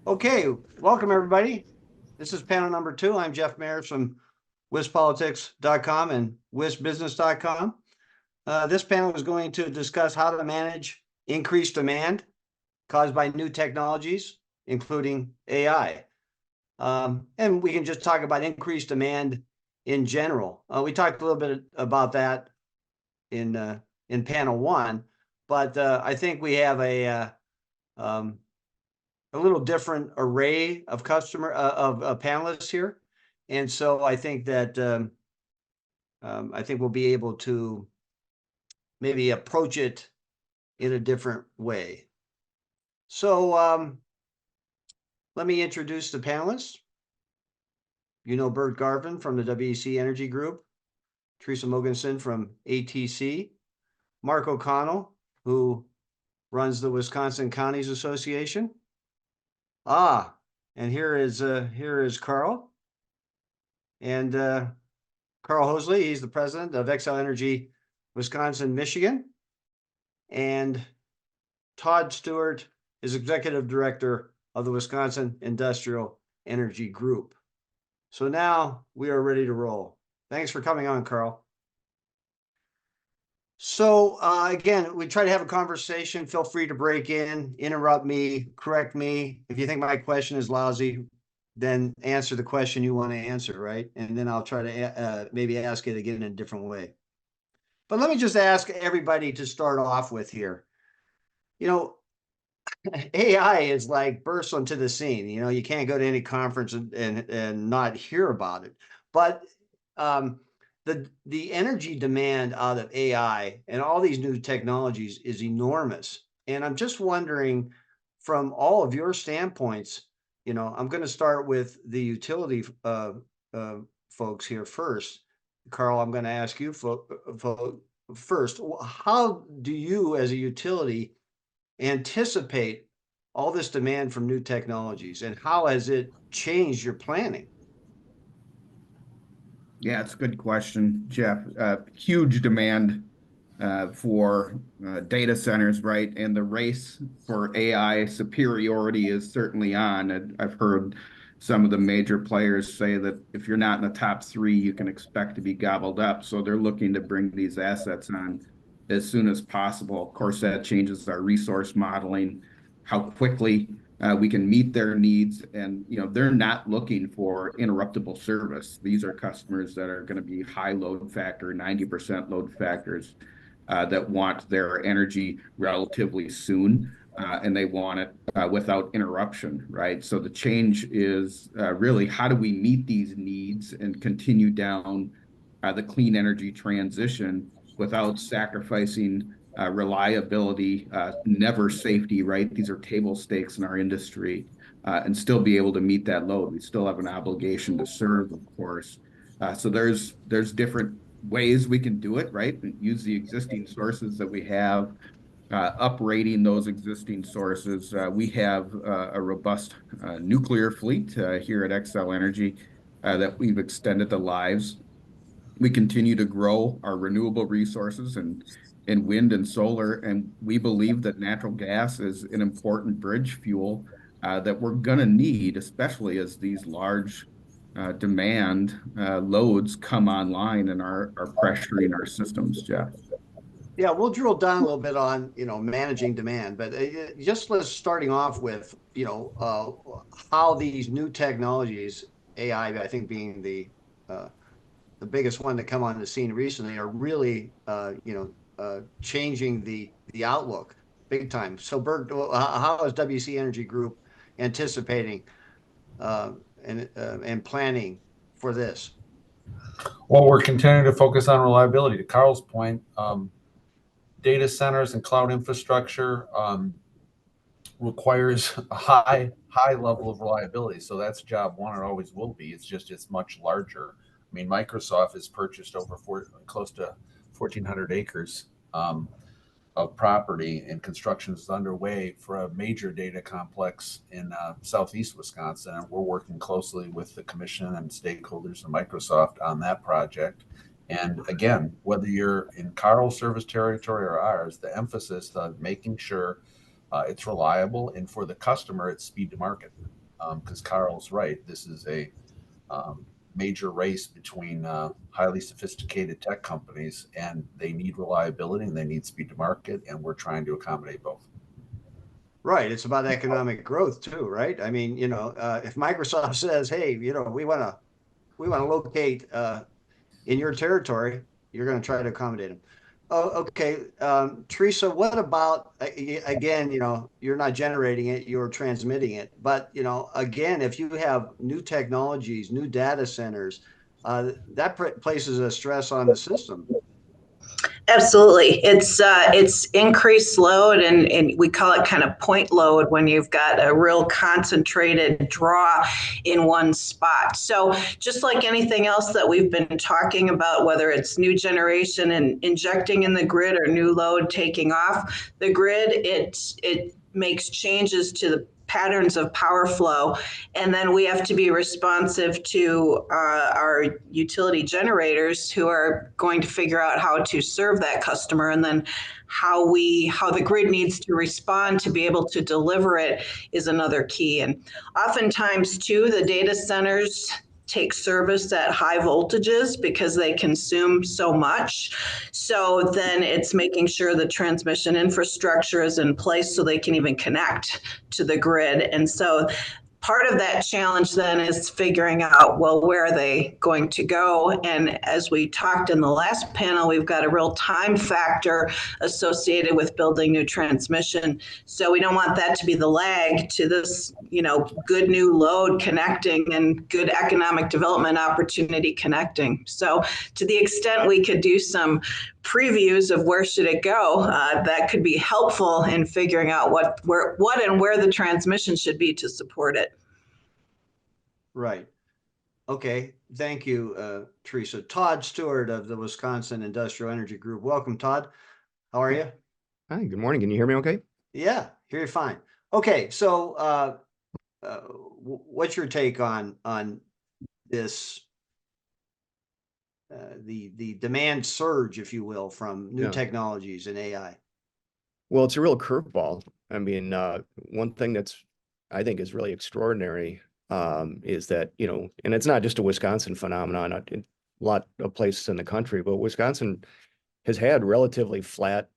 Okay, welcome everybody. This is panel number 2. I'm Jeff Mayers from WisPolitics.com and WisBusiness.com. This panel is going to discuss how to manage increased demand caused by new technologies, including AI. And we can just talk about increased demand in general. We talked a little bit about that in panel 1, but I think we have a little different array of panelists here, and so I think that I think we'll be able to maybe approach it in a different way. So let me introduce the panelists. You know Bert Garvin from the WEC Energy Group, Teresa Mogensen from ATC, Mark O'Connell, who runs the Wisconsin Counties Association. And here is Carl. And Carl Hosley, he's the president of Xcel Energy Wisconsin, Michigan. And Todd Stewart is executive director of the Wisconsin Industrial Energy Group. So now we are ready to roll. Thanks for coming on, Carl. So again, we try to have a conversation. Feel free to break in, interrupt me, correct me. If you think my question is lousy, then answer the question you want to answer, right? And then I'll try to maybe ask it again in a different way. But let me just ask everybody to start off with here. You know, AI is like burst onto the scene. You know, you can't go to any conference and not hear about it. But the energy demand out of AI and all these new technologies is enormous. And I'm just wondering, from all of your standpoints, you know, I'm going to start with the utility folks here first. Carl, I'm going to ask you first. How do you, as a utility, anticipate all this demand from new technologies, and how has it changed your planning? Yeah, it's a good question, Jeff. Huge demand for data centers, right? And the race for AI superiority is certainly on. And I've heard some of the major players say that if you're not in the top 3, you can expect to be gobbled up. So they're looking to bring these assets on as soon as possible. Of course, that changes our resource modeling, how quickly we can meet their needs. And, you know, they're not looking for interruptible service. These are customers that are going to be high load factor, 90% load factors, that want their energy relatively soon, and they want it without interruption, right? So the change is really how do we meet these needs and continue down the clean energy transition without sacrificing reliability, never safety, right? These are table stakes in our industry, and still be able to meet that load. We still have an obligation to serve, of course. So there's different ways we can do it, right? Use the existing sources that we have, uprating those existing sources. We have a robust nuclear fleet here at Xcel Energy that we've extended the lives. We continue to grow our renewable resources and wind and solar, and we believe that natural gas is an important bridge fuel that we're going to need, especially as these large demand loads come online and are pressuring our systems, Jeff. Yeah, we'll drill down a little bit on, you know, managing demand, but just let's starting off with, you know, how these new technologies, AI, I think being the biggest one to come on the scene recently, are really, changing the outlook big time. So, Bert, how is WC Energy Group anticipating and planning for this? Well, we're continuing to focus on reliability. To Carl's point, data centers and cloud infrastructure requires a high level of reliability. So that's job one. It always will be. It's much larger. I mean, Microsoft has purchased over close to 1,400 acres of property, and construction is underway for a major data complex in southeast Wisconsin. And we're working closely with the commission and stakeholders and Microsoft on that project. And again, whether you're in Carl's service territory or ours, the emphasis on making sure it's reliable, and for the customer, it's speed to market. because Carl's right. This is a major race between highly sophisticated tech companies, and they need reliability and they need speed to market, and we're trying to accommodate both. Right. It's about economic growth too, right? I mean, if Microsoft says, hey, we want to locate in your territory, you're going to try to accommodate them. Oh, okay. Teresa, what about, again, you're not generating it, you're transmitting it. But, again, if you have new technologies, new data centers, that places a stress on the system. Absolutely. It's increased load, and we call it kind of point load when you've got a real concentrated draw in one spot. So just like anything else that we've been talking about, whether it's new generation and injecting in the grid or new load taking off the grid, it makes changes to the patterns of power flow, and then we have to be responsive to our utility generators who are going to figure out how to serve that customer, and then how the grid needs to respond to be able to deliver it is another key. And oftentimes too, the data centers take service at high voltages because they consume so much. So then it's making sure the transmission infrastructure is in place so they can even connect to the grid. And so part of that challenge then is figuring out, well, where are they going to go? And as we talked in the last panel, we've got a real time factor associated with building new transmission. So we don't want that to be the lag to this, good new load connecting and good economic development opportunity connecting. So to the extent we could do some previews of where should it go, that could be helpful in figuring out what and where the transmission should be to support it. Right. Okay. Thank you, Teresa. Todd Stewart of the Wisconsin Industrial Energy Group. Welcome, Todd. How are you? Hi, good morning. Can you hear me okay? Yeah, hear you fine. Okay, so what's your take on this, the demand surge, if you will, from new technologies and AI? Well, it's a real curveball. I mean, one thing that's I think is really extraordinary is that, and it's not just a Wisconsin phenomenon, a lot of places in the country, but Wisconsin has had relatively flat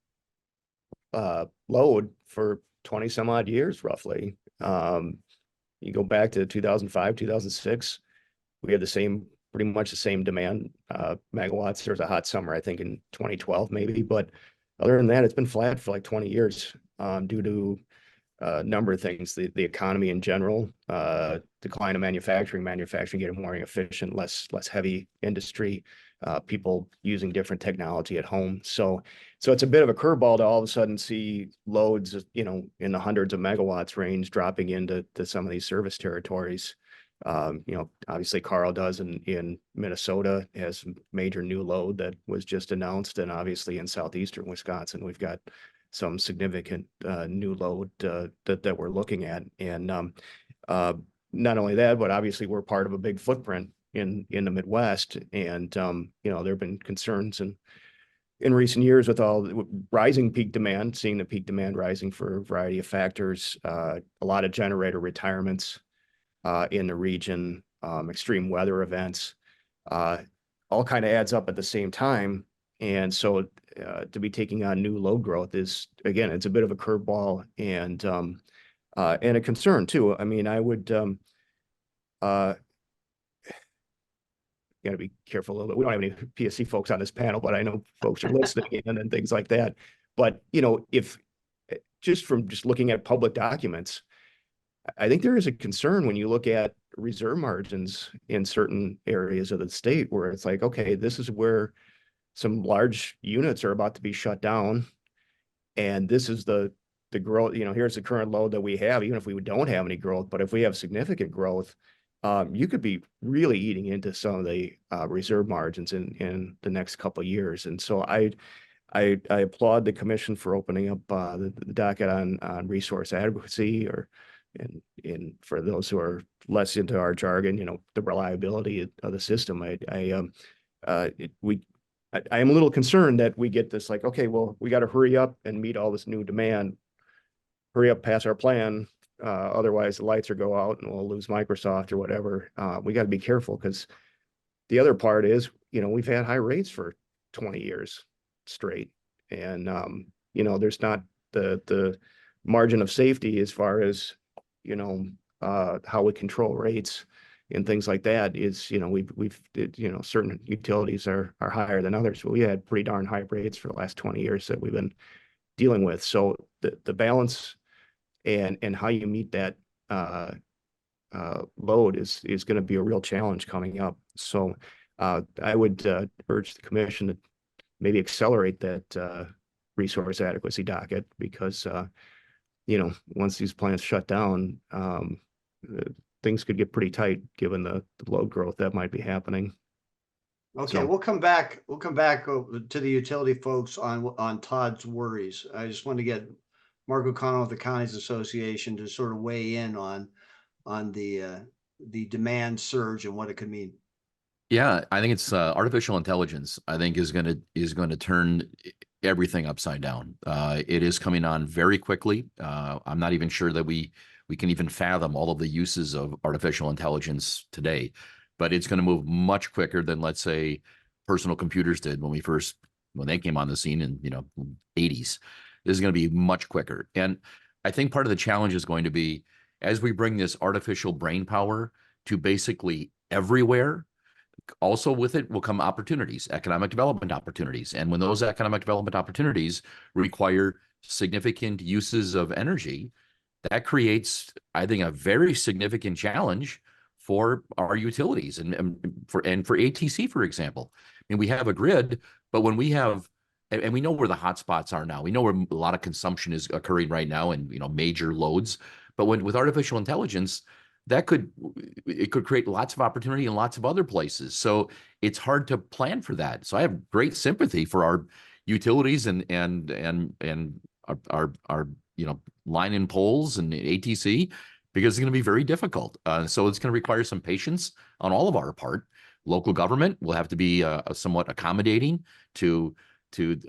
load for 20 some odd years, roughly. You go back to 2005, 2006, we had pretty much the same demand megawatts. There was a hot summer, I think, in 2012 maybe, but other than that, it's been flat for like 20 years due to a number of things, the economy in general, decline of manufacturing getting more efficient, less heavy industry, people using different technology at home. So it's a bit of a curveball to all of a sudden see loads, in the hundreds of megawatts range dropping into some of these service territories. Obviously Carl does in Minnesota, has major new load that was just announced, and obviously in southeastern Wisconsin we've got some significant new load that we're looking at. And not only that, but obviously we're part of a big footprint in the Midwest, and there have been concerns in recent years with all the rising peak demand, seeing the peak demand rising for a variety of factors, a lot of generator retirements in the region, extreme weather events, all kind of adds up at the same time. And so to be taking on new load growth is, again, it's a bit of a curveball and a concern too. I mean, I would got to be careful a little bit. We don't have any PSC folks on this panel, but I know folks are listening and things like that. But if just looking at public documents, I think there is a concern when you look at reserve margins in certain areas of the state where it's like, okay, this is where some large units are about to be shut down, and this is the growth. Here's the current load that we have, even if we don't have any growth. But if we have significant growth, you could be really eating into some of the reserve margins in the next couple of years. And so I applaud the commission for opening up the docket on resource adequacy, and for those who are less into our jargon, the reliability of the system. I am a little concerned that we get this like, okay, well, we got to hurry up and meet all this new demand, hurry up, pass our plan, Otherwise the lights will go out and we'll lose Microsoft or whatever. We got to be careful because the other part is, we've had high rates for 20 years straight. And, there's not the margin of safety as far as, how we control rates and things like that is, certain utilities are higher than others, but we had pretty darn high rates for the last 20 years that we've been dealing with. So the balance and how you meet that load is going to be a real challenge coming up. So I would urge the commission to maybe accelerate that resource adequacy docket because, once these plants shut down, things could get pretty tight given the load growth that might be happening. Okay, So- we'll come back to the utility folks on Todd's worries. I just want to get Mark O'Connell of the Counties Association to sort of weigh in on the demand surge and what it could mean. Yeah, I think it's artificial intelligence. I think is going to turn everything upside down. It is coming on very quickly. I'm not even sure that we can even fathom all of the uses of artificial intelligence today, but it's going to move much quicker than, let's say, personal computers did when they came on the scene in 80s. This is going to be much quicker, and I think part of the challenge is going to be as we bring this artificial brain power to basically everywhere. Also with it will come opportunities, economic development opportunities. And when those economic development opportunities require significant uses of energy, that creates, I think, a very significant challenge for our utilities and for ATC, for example. I mean, we have a grid, but when we have, and we know where the hotspots are now, we know where a lot of consumption is occurring right now and major loads. But with artificial intelligence, it could create lots of opportunity in lots of other places. So it's hard to plan for that. So I have great sympathy for our utilities and our line and poles and ATC because it's going to be very difficult. So it's going to require some patience on all of our part. Local government will have to be somewhat accommodating to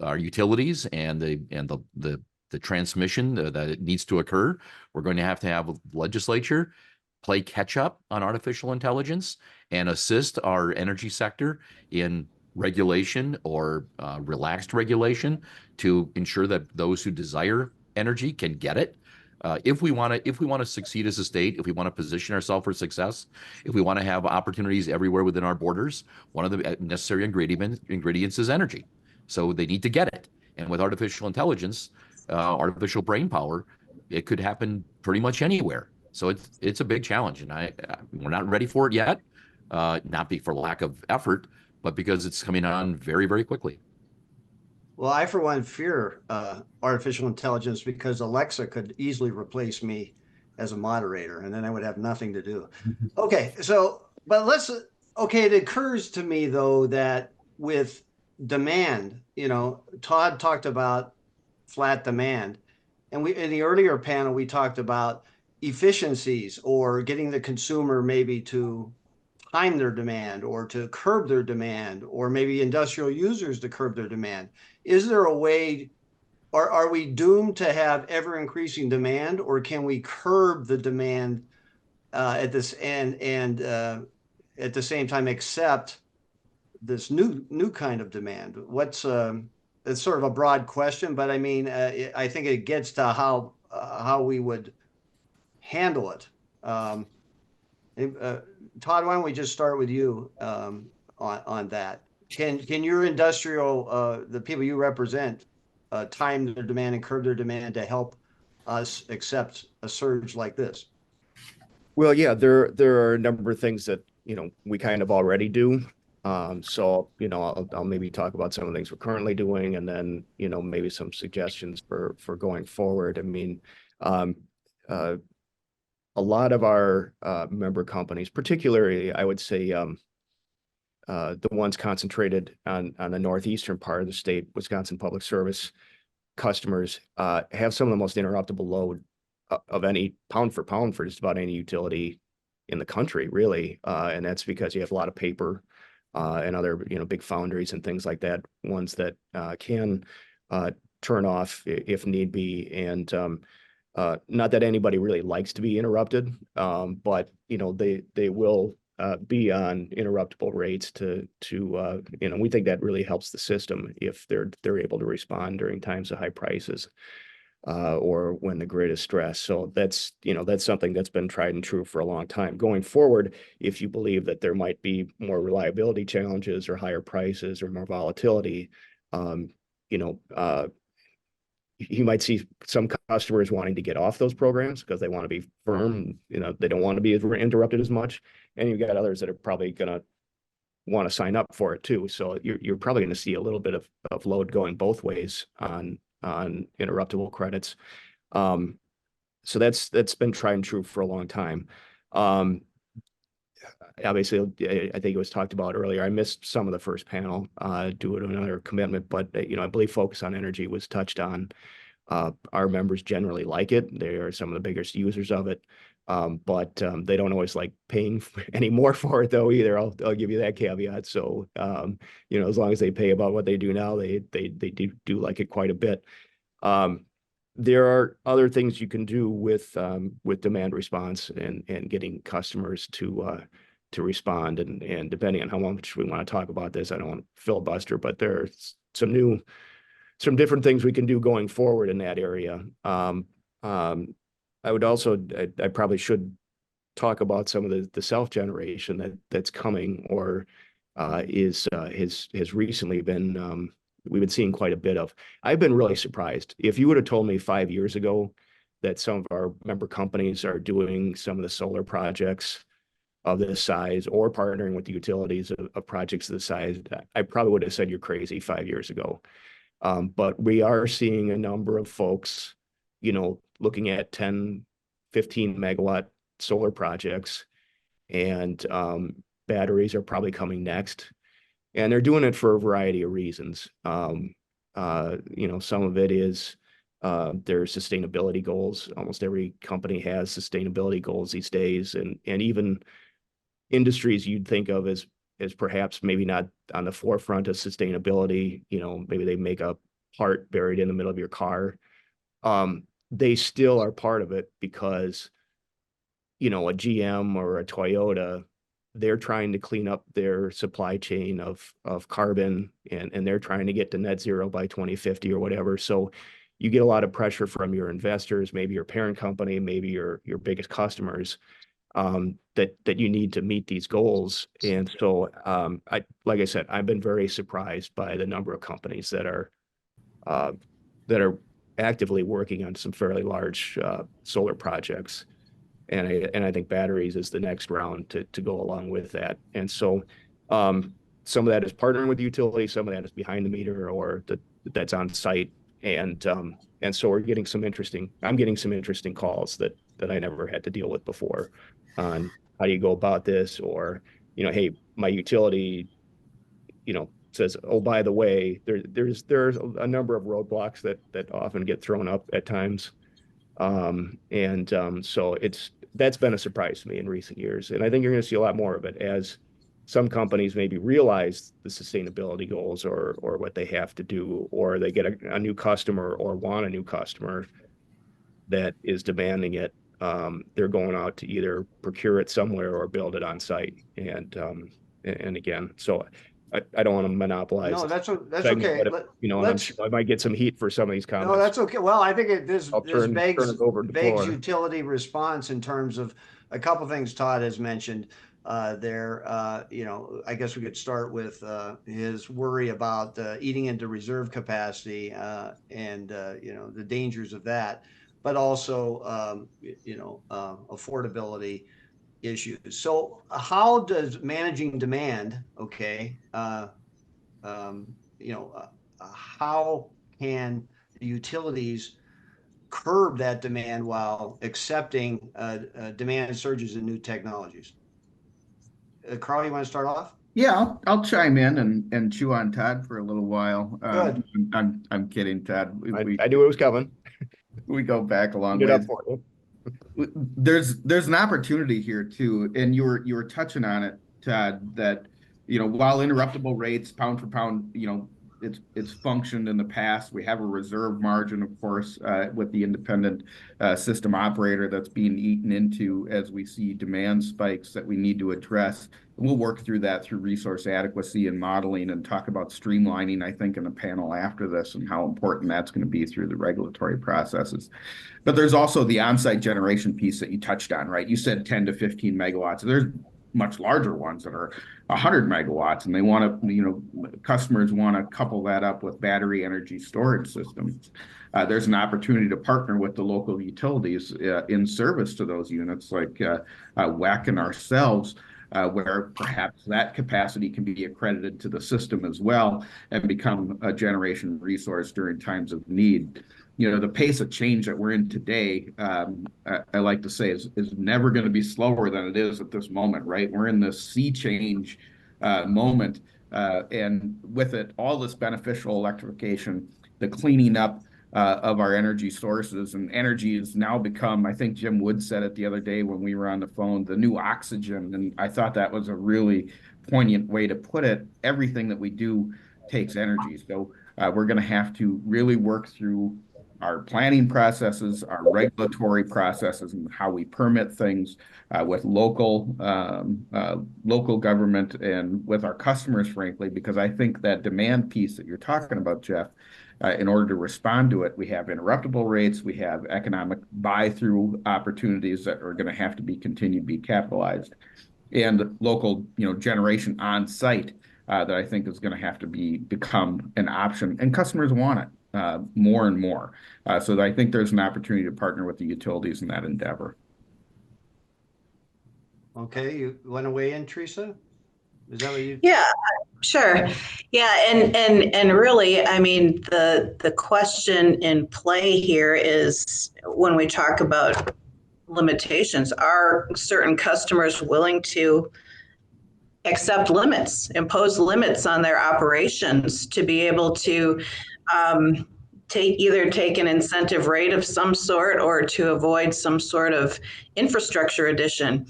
our utilities and the transmission that it needs to occur. We're going to have legislature play catch up on artificial intelligence and assist our energy sector in regulation or relaxed regulation to ensure that those who desire energy can get it. If we want to succeed as a state, if we want to position ourselves for success, if we want to have opportunities everywhere within our borders, one of the necessary ingredients is energy. So they need to get it. And with artificial intelligence, artificial brain power, it could happen pretty much anywhere. So it's a big challenge, and we're not ready for it yet. Not for lack of effort, but because it's coming on very, very quickly. Well, I, for one, fear artificial intelligence because Alexa could easily replace me as a moderator, and then I would have nothing to do. Okay, it occurs to me, though, that with demand, Todd talked about flat demand, and in the earlier panel, we talked about efficiencies or getting the consumer maybe to time their demand or to curb their demand, or maybe industrial users to curb their demand. Is there a way, or are we doomed to have ever increasing demand, or can we curb the demand at this and at the same time accept this new kind of demand? It's sort of a broad question, but I mean, I think it gets to how we would handle it. Todd, why don't we just start with you on that? Can your industrial, the people you represent, time their demand and curb their demand to help us accept a surge like this? Well, yeah, there are a number of things that, we kind of already do. So, I'll maybe talk about some of the things we're currently doing and then, maybe some suggestions for going forward. I mean, a lot of our member companies, particularly, I would say, the ones concentrated on the northeastern part of the state, Wisconsin Public Service customers, have some of the most interruptible load of any pound for just about any utility in the country, really. And that's because you have a lot of paper and other, big foundries and things like that, ones that can turn off if need be. And not that anybody really likes to be interrupted, but they will be on interruptible rates to we think that really helps the system if they're able to respond during times of high prices or when the grid is stressed. So that's something that's been tried and true for a long time. Going forward, if you believe that there might be more reliability challenges or higher prices or more volatility, you might see some customers wanting to get off those programs because they want to be firm, they don't want to be interrupted as much. And you've got others that are probably going to want to sign up for it too. So you're probably going to see a little bit of load going both ways on interruptible credits. So that's been tried and true for a long time. Obviously, I think it was talked about earlier. I missed some of the first panel due to another commitment, but I believe focus on energy was touched on. Our members generally like it. They are some of the biggest users of it, but they don't always like paying any more for it though either. I'll give you that caveat. So as long as they pay about what they do now, they do like it quite a bit. There are other things you can do with demand response and getting customers to respond, and depending on how much we want to talk about this, I don't want to filibuster, but there's some different things we can do going forward in that area. I would also, I probably should talk about some of the self-generation that's coming or has recently been we've been seeing quite a bit of. I've been really surprised. If you would have told me 5 years ago that some of our member companies are doing some of the solar projects of this size or partnering with the utilities of projects of this size, I probably would have said you're crazy 5 years ago. But we are seeing a number of folks, looking at 10, 15 megawatt solar projects, and batteries are probably coming next. And they're doing it for a variety of reasons. Some of it is their sustainability goals. Almost every company has sustainability goals these days, and even industries you'd think of as perhaps maybe not on the forefront of sustainability. Maybe they make a part buried in the middle of your car. They still are part of it because, a GM or a Toyota, they're trying to clean up their supply chain of carbon, and they're trying to get to net zero by 2050 or whatever. So you get a lot of pressure from your investors, maybe your parent company, maybe your biggest customers, that you need to meet these goals. And so, like I said, I've been very surprised by the number of companies that are actively working on some fairly large solar projects. And I think batteries is the next round to go along with that. And so some of that is partnering with the utility, some of that is behind the meter or that's on site. And so I'm getting some interesting calls that I never had to deal with before on how do you go about this, or, hey, my utility, says, oh, by the way, there's a number of roadblocks that often get thrown up at times. So that's been a surprise to me in recent years. And I think you're going to see a lot more of it as some companies maybe realize the sustainability goals or what they have to do, or they get a new customer or want a new customer that is demanding it. They're going out to either procure it somewhere or build it on site. And again, so I don't want to monopolize. No, that's segment, okay. but, and I'm sure I might get some heat for some of these comments. No, that's okay. Well, I think this begs floor. utility response in terms of a couple things Todd has mentioned there. I guess we could start with his worry about eating into reserve capacity and the dangers of that, but also affordability issues. So how does managing demand, how can the utilities curb that demand while accepting demand surges in new technologies? Carl, you want to start off? Yeah, I'll chime in and chew on Todd for a little while. Good. I'm kidding, Todd. I knew it was coming. We go back a long Get way. up for it. There's an opportunity here too, and you were touching on it, Todd, that while interruptible rates pound for pound, it's functioned in the past. We have a reserve margin, of course, with the independent system operator that's being eaten into as we see demand spikes that we need to address. We'll work through that through resource adequacy and modeling and talk about streamlining, I think, in the panel after this and how important that's going to be through the regulatory processes. But there's also the on-site generation piece that you touched on, right? You said 10 to 15 megawatts. There's much larger ones that are 100 megawatts, and they want to, customers want to couple that up with battery energy storage systems. There's an opportunity to partner with the local utilities in service to those units like WEC and ourselves, where perhaps that capacity can be accredited to the system as well and become a generation resource during times of need. The pace of change that we're in today, I like to say, is never going to be slower than it is at this moment, right? We're in this sea change moment, and with it, all this beneficial electrification, the cleaning up of our energy sources, and energy has now become, I think Jim Wood said it the other day when we were on the phone, the new oxygen, and I thought that was a really poignant way to put it. Everything that we do takes energy, so we're going to have to really work through our planning processes, our regulatory processes, and how we permit things with local government and with our customers, frankly, because I think that demand piece that you're talking about, Jeff, in order to respond to it, we have interruptible rates, we have economic buy-through opportunities that are going to have to be continued to be capitalized, and local, generation on site that I think is going to have to become an option, and customers want it. More and more. So I think there's an opportunity to partner with the utilities in that endeavor. Okay, you want to weigh in, Teresa? Is that what you? Yeah, sure. Yeah, and really, I mean, the question in play here is when we talk about limitations, are certain customers willing to accept limits, impose limits on their operations to be able to take an incentive rate of some sort or to avoid some sort of infrastructure addition?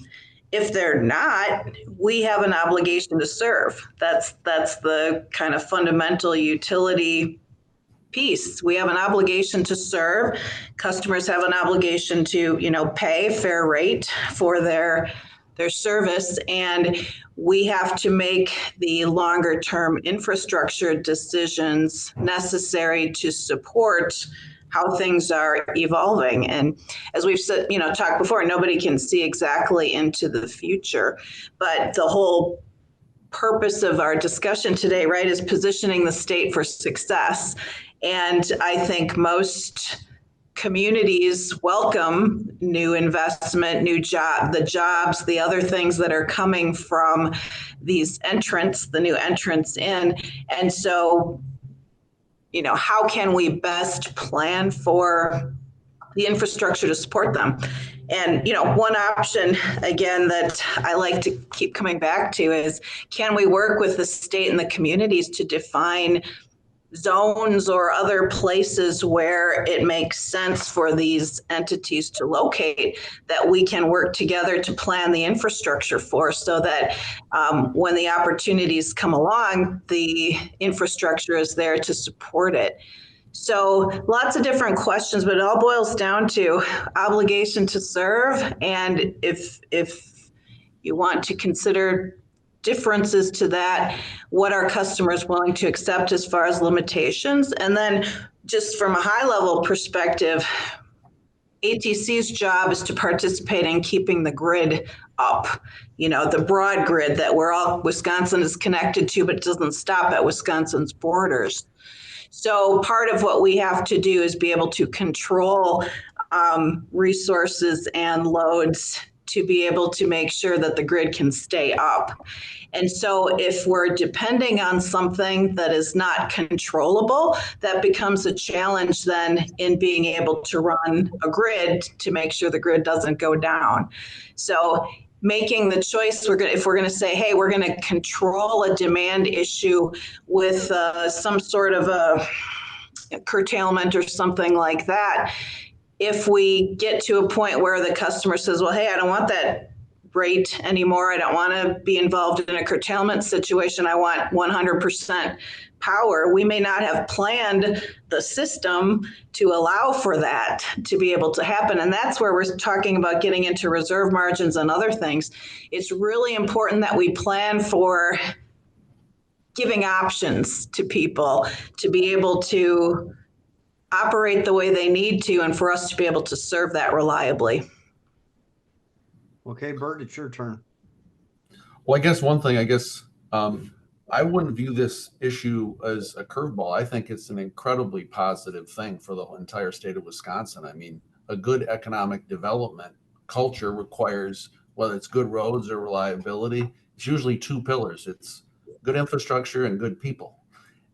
If they're not, we have an obligation to serve. That's the kind of fundamental utility piece. We have an obligation to serve. Customers have an obligation to, pay fair rate for their service, and we have to make the longer term infrastructure decisions necessary to support how things are evolving. And as we've said, talked before, nobody can see exactly into the future, but the whole purpose of our discussion today, right, is positioning the state for success. And I think most communities welcome new investment, the jobs, the other things that are coming from these entrants, the new entrants in. And so, how can we best plan for the infrastructure to support them? And, one option, again, that I like to keep coming back to is, can we work with the state and the communities to define zones or other places where it makes sense for these entities to locate, that we can work together to plan the infrastructure for, so that when the opportunities come along, the infrastructure is there to support it. So lots of different questions, but it all boils down to obligation to serve. And if you want to consider differences to that, what are customers willing to accept as far as limitations? And then just from a high level perspective, ATC's job is to participate in keeping the grid up, the broad grid that Wisconsin is connected to, but it doesn't stop at Wisconsin's borders. So part of what we have to do is be able to control resources and loads to be able to make sure that the grid can stay up. And so if we're depending on something that is not controllable, that becomes a challenge then in being able to run a grid to make sure the grid doesn't go down. So making the choice, if we're going to say, hey, we're going to control a demand issue with some sort of a curtailment or something like that, if we get to a point where the customer says, well, hey, I don't want that rate anymore. I don't want to be involved in a curtailment situation. I want 100% power. We may not have planned the system to allow for that to be able to happen. And that's where we're talking about getting into reserve margins and other things. It's really important that we plan for giving options to people to be able to operate the way they need to, and for us to be able to serve that reliably. Okay, Bert, it's your turn. Well, I guess one thing, I wouldn't view this issue as a curveball. I think it's an incredibly positive thing for the entire state of Wisconsin. I mean, a good economic development culture requires, whether it's good roads or reliability, it's usually two pillars. It's good infrastructure and good people.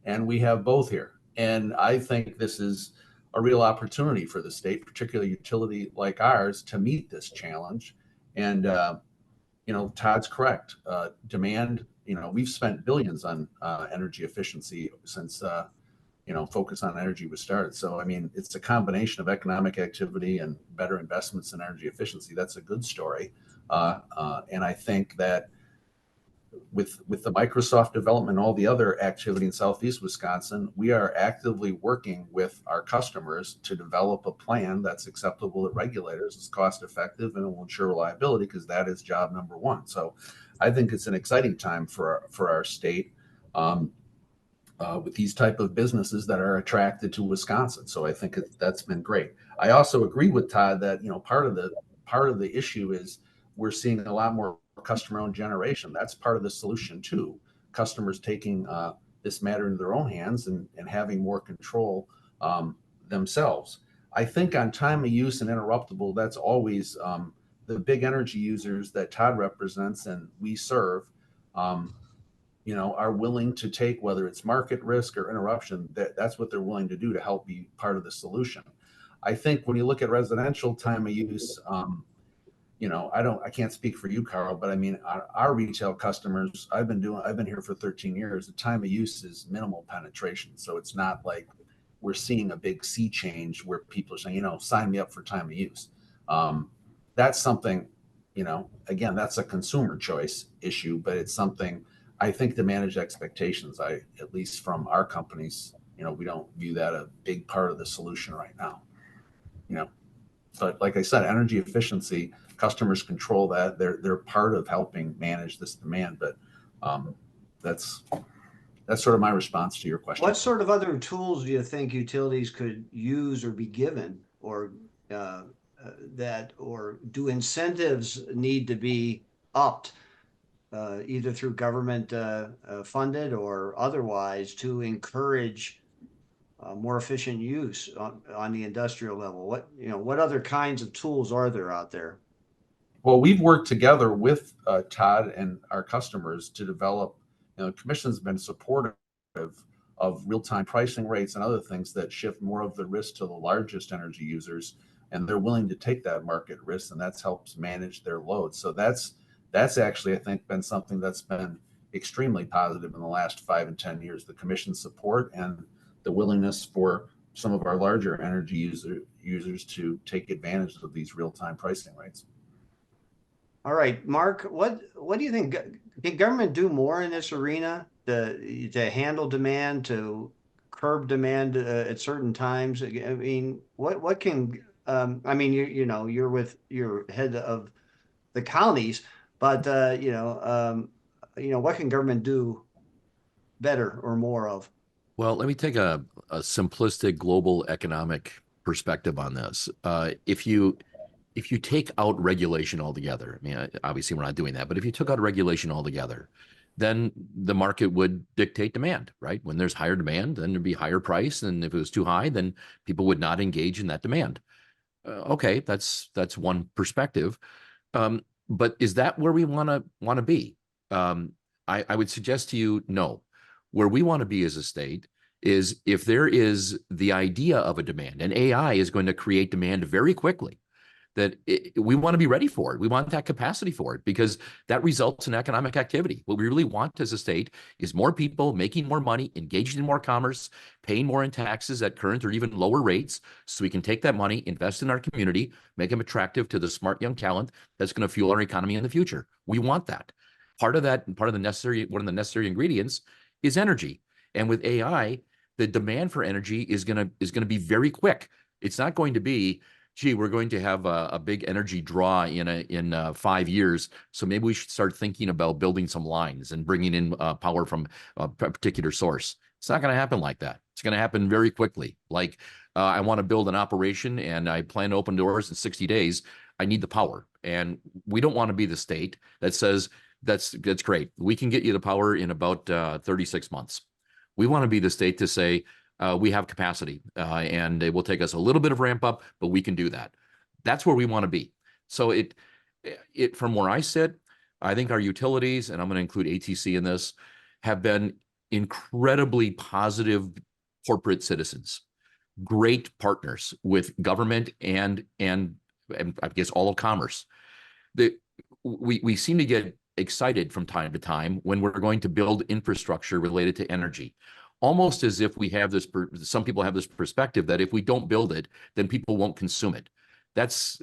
And we have both here. And I think this is a real opportunity for the state, particularly a utility like ours, to meet this challenge. And, Todd's correct. Demand, we've spent billions on energy efficiency since, focus on energy was started. So, I mean, it's a combination of economic activity and better investments in energy efficiency. That's a good story. And I think that with the Microsoft development and all the other activity in Southeast Wisconsin, we are actively working with our customers to develop a plan that's acceptable to regulators, is cost effective, and will ensure reliability, because that is job number one. So I think it's an exciting time for our state with these type of businesses that are attracted to Wisconsin. So I think that's been great. I also agree with Todd that part of the issue is we're seeing a lot more customer-owned generation. That's part of the solution too. Customers taking this matter into their own hands and having more control themselves. I think on time of use and interruptible, that's always the big energy users that Todd represents and we serve, are willing to take, whether it's market risk or interruption, that's what they're willing to do to help be part of the solution. I think when you look at residential time of use, I can't speak for you, Carl, but I mean, our retail customers, I've been here for 13 years. The time of use is minimal penetration. So it's not like we're seeing a big sea change where people are saying, sign me up for time of use. That's something, again, that's a consumer choice issue, but it's something I think to manage expectations. At least from our companies, we don't view that a big part of the solution right now. But like I said, energy efficiency, customers control that. They're part of helping manage this demand. But that's sort of my response to your question. What sort of other tools do you think utilities could use or be given, or or do incentives need to be upped, either through government funded or otherwise, to encourage more efficient use on the industrial level? What other kinds of tools are there out there? Well, we've worked together with Todd and our customers to develop, the commission's been supportive of real-time pricing rates and other things that shift more of the risk to the largest energy users, and they're willing to take that market risk, and that's helps manage their load. So that's actually, I think, been something that's been extremely positive in the last 5 and 10 years. The commission's support and the willingness for some of our larger energy users to take advantage of these real-time pricing rates. All right, Mark, what do you think? Can government do more in this arena to handle demand, to curb demand at certain times? I mean, what can you're head of the counties, but what can government do better or more of? Well, let me take a simplistic global economic perspective on this. If you take out regulation altogether, I mean, obviously we're not doing that, but if you took out regulation altogether, then the market would dictate demand, right? When there's higher demand, then there'd be higher price. And if it was too high, then people would not engage in that demand. Okay, that's one perspective. But is that where we want to be? I would suggest to you, no. Where we want to be as a state is if there is the idea of a demand, and AI is going to create demand very quickly. that we want to be ready for it. We want that capacity for it because that results in economic activity. What we really want as a state is more people making more money, engaged in more commerce, paying more in taxes at current or even lower rates, so we can take that money, invest in our community, make them attractive to the smart young talent that's going to fuel our economy in the future. We want that. Part of that, one of the necessary ingredients is energy. And with AI, the demand for energy is going to be very quick. It's not going to be, gee, we're going to have a big energy draw in 5 years, so maybe we should start thinking about building some lines and bringing in power from a particular source. It's not going to happen like that. It's going to happen very quickly. Like I want to build an operation and I plan to open doors in 60 days. I need the power, and we don't want to be the state that says that's great. We can get you the power in about 36 months. We want to be the state to say, we have capacity and it will take us a little bit of ramp up, but we can do that. That's where we want to be. So it from where I sit, I think our utilities, and I'm going to include ATC in this, have been incredibly positive corporate citizens, great partners with government and I guess all of commerce. We seem to get excited from time to time when we're going to build infrastructure related to energy, almost as if we have this, some people have this perspective that if we don't build it, then people won't consume it. That's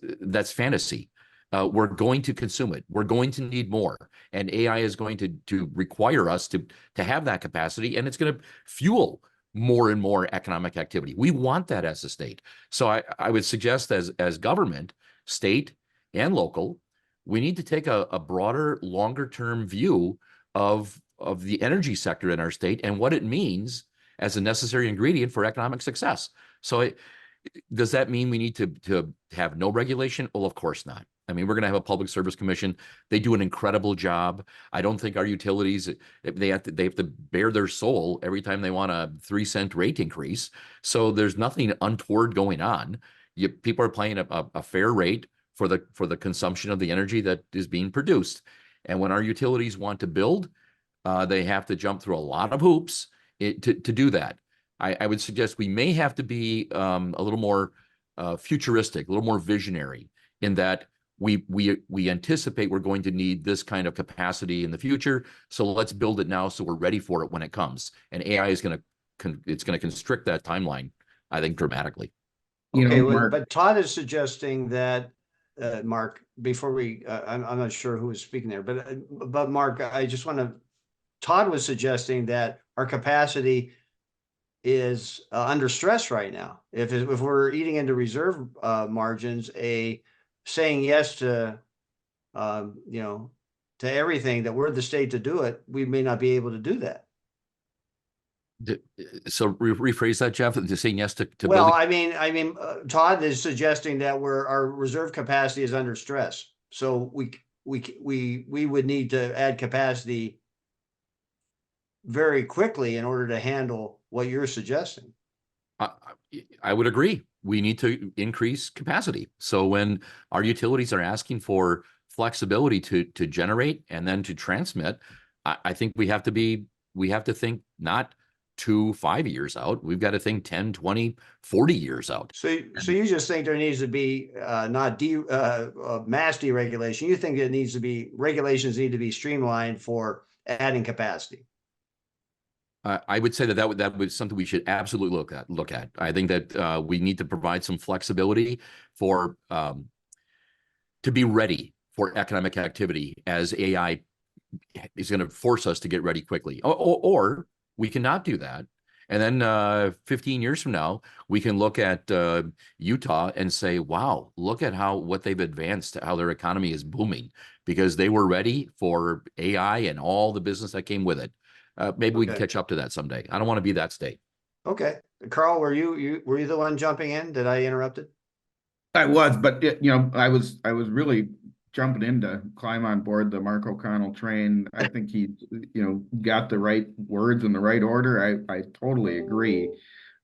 fantasy. We're going to consume it. We're going to need more. And AI is going to require us to have that capacity, and it's going to fuel more and more economic activity. We want that as a state. So I would suggest as government, state and local, we need to take a broader, longer-term view of the energy sector in our state and what it means as a necessary ingredient for economic success. So does that mean we need to have no regulation? Well, of course not. I mean, we're going to have a public service commission. They do an incredible job. I don't think our utilities, they have to bare their soul every time they want a 3-cent rate increase. So there's nothing untoward going on. People are paying a fair rate for the consumption of the energy that is being produced. And when our utilities want to build, they have to jump through a lot of hoops to do that. I would suggest we may have to be a little more futuristic, a little more visionary in that we anticipate we're going to need this kind of capacity in the future. So let's build it now so we're ready for it when it comes. And AI is going to constrict that timeline, I think, dramatically. Okay, but Todd is suggesting that, Mark, before we, I'm not sure who was speaking there, but Mark, I just want to, Todd was suggesting that our capacity is under stress right now. If we're eating into reserve margins, saying yes to, to everything, that we're the state to do it, we may not be able to do that. So rephrase that, Jeff. To saying yes to well, building... I mean, Todd is suggesting that our reserve capacity is under stress, so we would need to add capacity very quickly in order to handle what you're suggesting. I would agree. We need to increase capacity. So when our utilities are asking for flexibility to generate and then to transmit, I think we have to think not 2-5 years out. We've got to think 10, 20, 40 years out. So you just think there needs to be not mass deregulation. You think it needs to be, regulations need to be streamlined for adding capacity. I would say that was something we should absolutely look at. I think that we need to provide some flexibility for to be ready for economic activity as AI is going to force us to get ready quickly, or we cannot do that. And then 15 years from now, we can look at Utah and say, wow, look at what they've advanced, how their economy is booming because they were ready for AI and all the business that came with it. Maybe we can catch up to that someday. I don't want to be that state. Okay. Carl, were you the one jumping in? Did I interrupt it? I was, but I was really jumping in to climb on board the Mark O'Connell train. I think he, got the right words in the right order. I totally agree.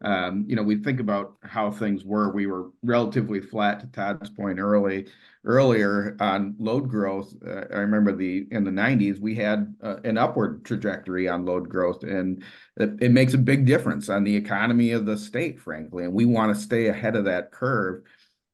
We think about how things were. We were relatively flat, to Todd's point earlier on load growth. I remember in the 90s, we had an upward trajectory on load growth, and it makes a big difference on the economy of the state, frankly. And we want to stay ahead of that curve.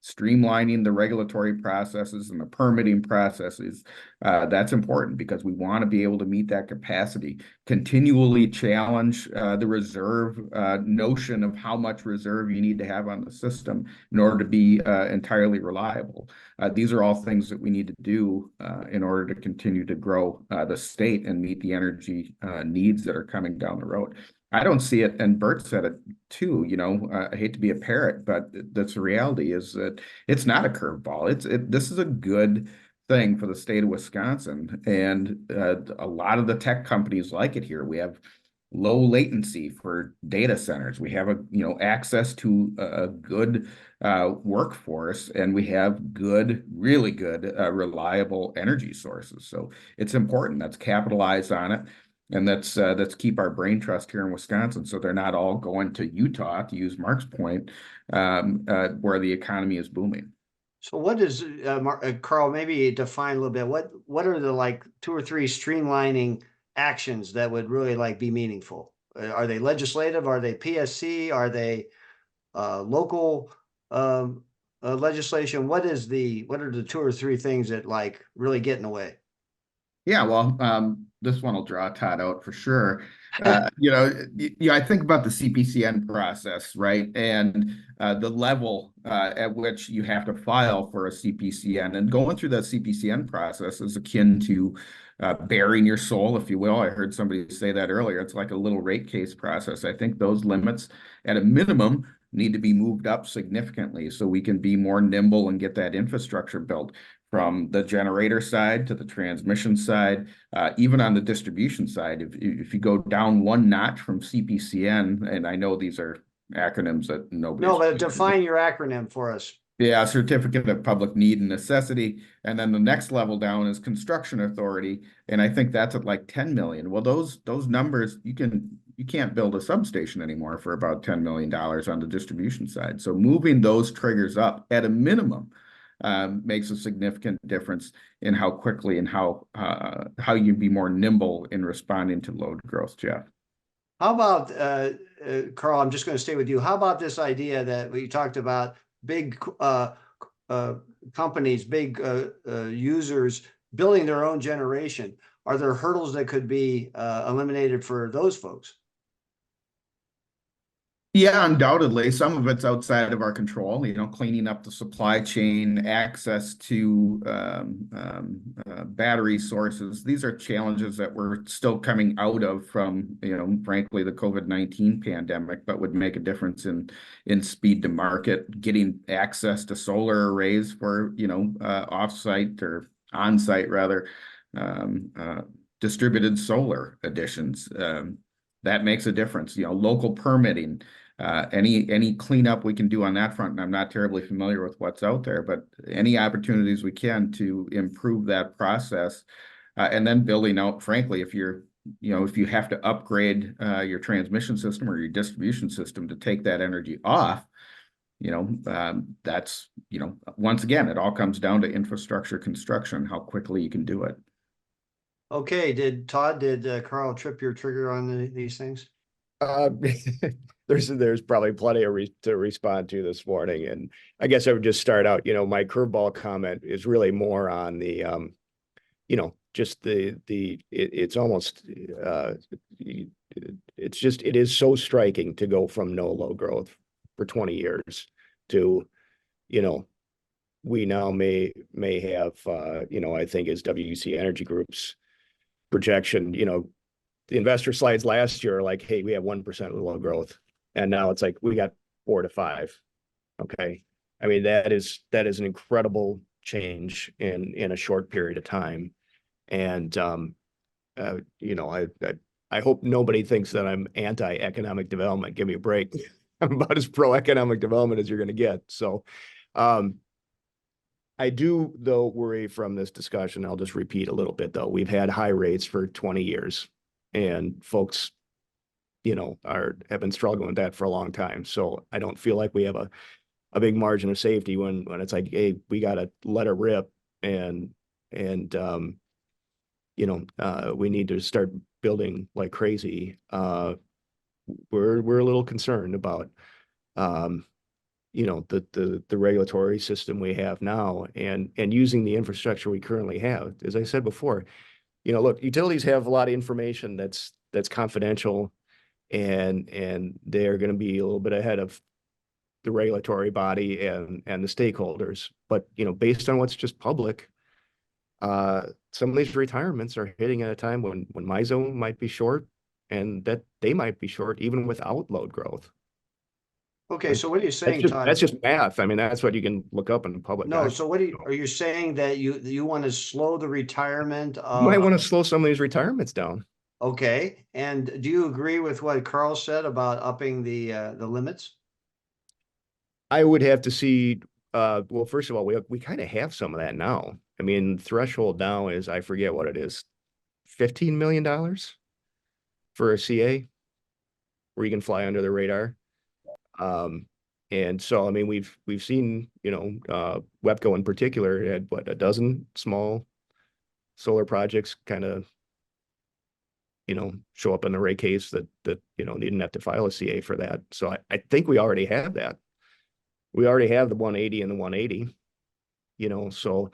streamlining the regulatory processes and the permitting processes. That's important because we want to be able to meet that capacity, continually challenge the reserve notion of how much reserve you need to have on the system in order to be entirely reliable. These are all things that we need to do in order to continue to grow the state and meet the energy needs that are coming down the road. I don't see it, and Bert said it too, I hate to be a parrot, but that's the reality is that it's not a curveball. This is a good thing for the state of Wisconsin, and a lot of the tech companies like it here. We have low latency for data centers. We have access to a good workforce, and we have good, really good, reliable energy sources. So it's important. Let's capitalize on it. And let's keep our brain trust here in Wisconsin, so they're not all going to Utah, to use Mark's point, where the economy is booming. So what is, Carl, maybe define a little bit, what are the like 2 or 3 streamlining actions that would really like be meaningful? Are they legislative? Are they PSC? Are they local legislation? What are the 2 or 3 things that like really get in the way? Yeah, well, this one will draw Todd out for sure. I think about the CPCN process, right? And the level at which you have to file for a CPCN. And going through that CPCN process is akin to bearing your soul, if you will. I heard somebody say that earlier. It's like a little rate case process. I think those limits, at a minimum, need to be moved up significantly so we can be more nimble and get that infrastructure built, from the generator side to the transmission side, even on the distribution side. If you go down one notch from CPCN, and I know these are acronyms that nobody. No, but define your acronym for us. Yeah, Certificate of Public Need and Necessity. And then the next level down is Construction Authority. And I think that's at like 10 million. Well, those numbers, you can't build a substation anymore for about $10 million on the distribution side. So moving those triggers up at a minimum makes a significant difference in how quickly and how you be more nimble in responding to load growth, Jeff. How about, Carl, I'm just going to stay with you. How about this idea that we talked about, big companies, big users building their own generation? Are there hurdles that could be eliminated for those folks? Yeah, undoubtedly. Some of it's outside of our control, cleaning up the supply chain, access to battery sources. These are challenges that we're still coming out of from, frankly, the COVID-19 pandemic, but would make a difference in speed to market, getting access to solar arrays for, off-site or on-site rather, distributed solar additions. That makes a difference. Local permitting, any cleanup we can do on that front. And I'm not terribly familiar with what's out there, but any opportunities we can to improve that process, and then building out, frankly, if you have to upgrade your transmission system or your distribution system to take that energy off, that's, once again, it all comes down to infrastructure construction, how quickly you can do it. Okay, did Carl trip your trigger on these things? There's probably plenty to respond to this morning, and I guess I would just start out. My curveball comment is really more on the, just it's almost, it is so striking to go from no load growth for 20 years to, we now may have, I think as WC Energy Group's projection, the investor slides last year are like, hey, we have 1% load growth. And now it's like, we got 4 to 5. Okay. I mean, that is an incredible change in a short period of time. And, I hope nobody thinks that I'm anti-economic development. Give me a break. I'm about as pro-economic development as you're going to get. So, I do, though, worry from this discussion. I'll just repeat a little bit, though. We've had high rates for 20 years, and folks, have been struggling with that for a long time. So I don't feel like we have a big margin of safety when it's like, hey, we got to let it rip, and we need to start building like crazy. We're a little concerned about the regulatory system we have now and using the infrastructure we currently have. As I said before, look, utilities have a lot of information that's confidential, and they're going to be a little bit ahead of the regulatory body and the stakeholders. But based on what's just public, some of these retirements are hitting at a time when MISO might be short, and that they might be short even without load growth. Okay, so what are you saying, Todd? That's just math. I mean, that's what you can look up in the public. No, so what are you saying that you want to slow the retirement You of? might want to slow some of these retirements down. Okay, and do you agree with what Carl said about upping the limits? I would have to see, well, first of all, we kind of have some of that now. I mean, threshold now is, I forget what it is, $15 million for a CA where you can fly under the radar. And so, I mean, we've seen, WEPCO in particular had a dozen small solar projects kind of, show up in the rate case that didn't have to file a CA for that. So I think we already have that. We already have the 180 and the 180, so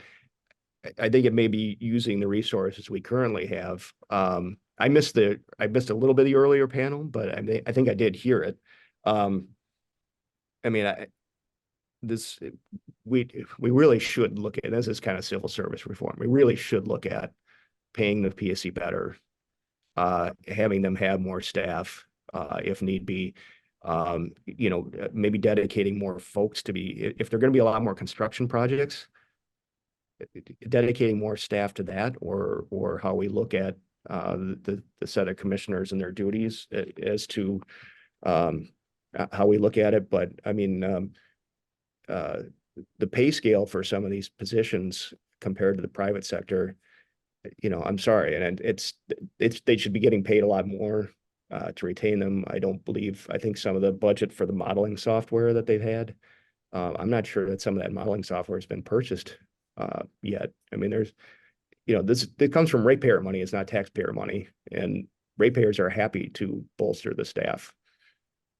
I think it may be using the resources we currently have. I missed a little bit of the earlier panel, but I think I did hear it. I mean, we really should look at, this is kind of civil service reform. We really should look at paying the PSC better, having them have more staff, if need be, maybe dedicating more folks to be, if there are going to be a lot more construction projects, dedicating more staff to that, or how we look at the set of commissioners and their duties as to how we look at it. But I mean, the pay scale for some of these positions compared to the private sector, I'm sorry, and it's they should be getting paid a lot more to retain them. I think some of the budget for the modeling software that they've had, I'm not sure that some of that modeling software has been purchased yet. I mean, there's, it comes from ratepayer money. It's not taxpayer money, and ratepayers are happy to bolster the staff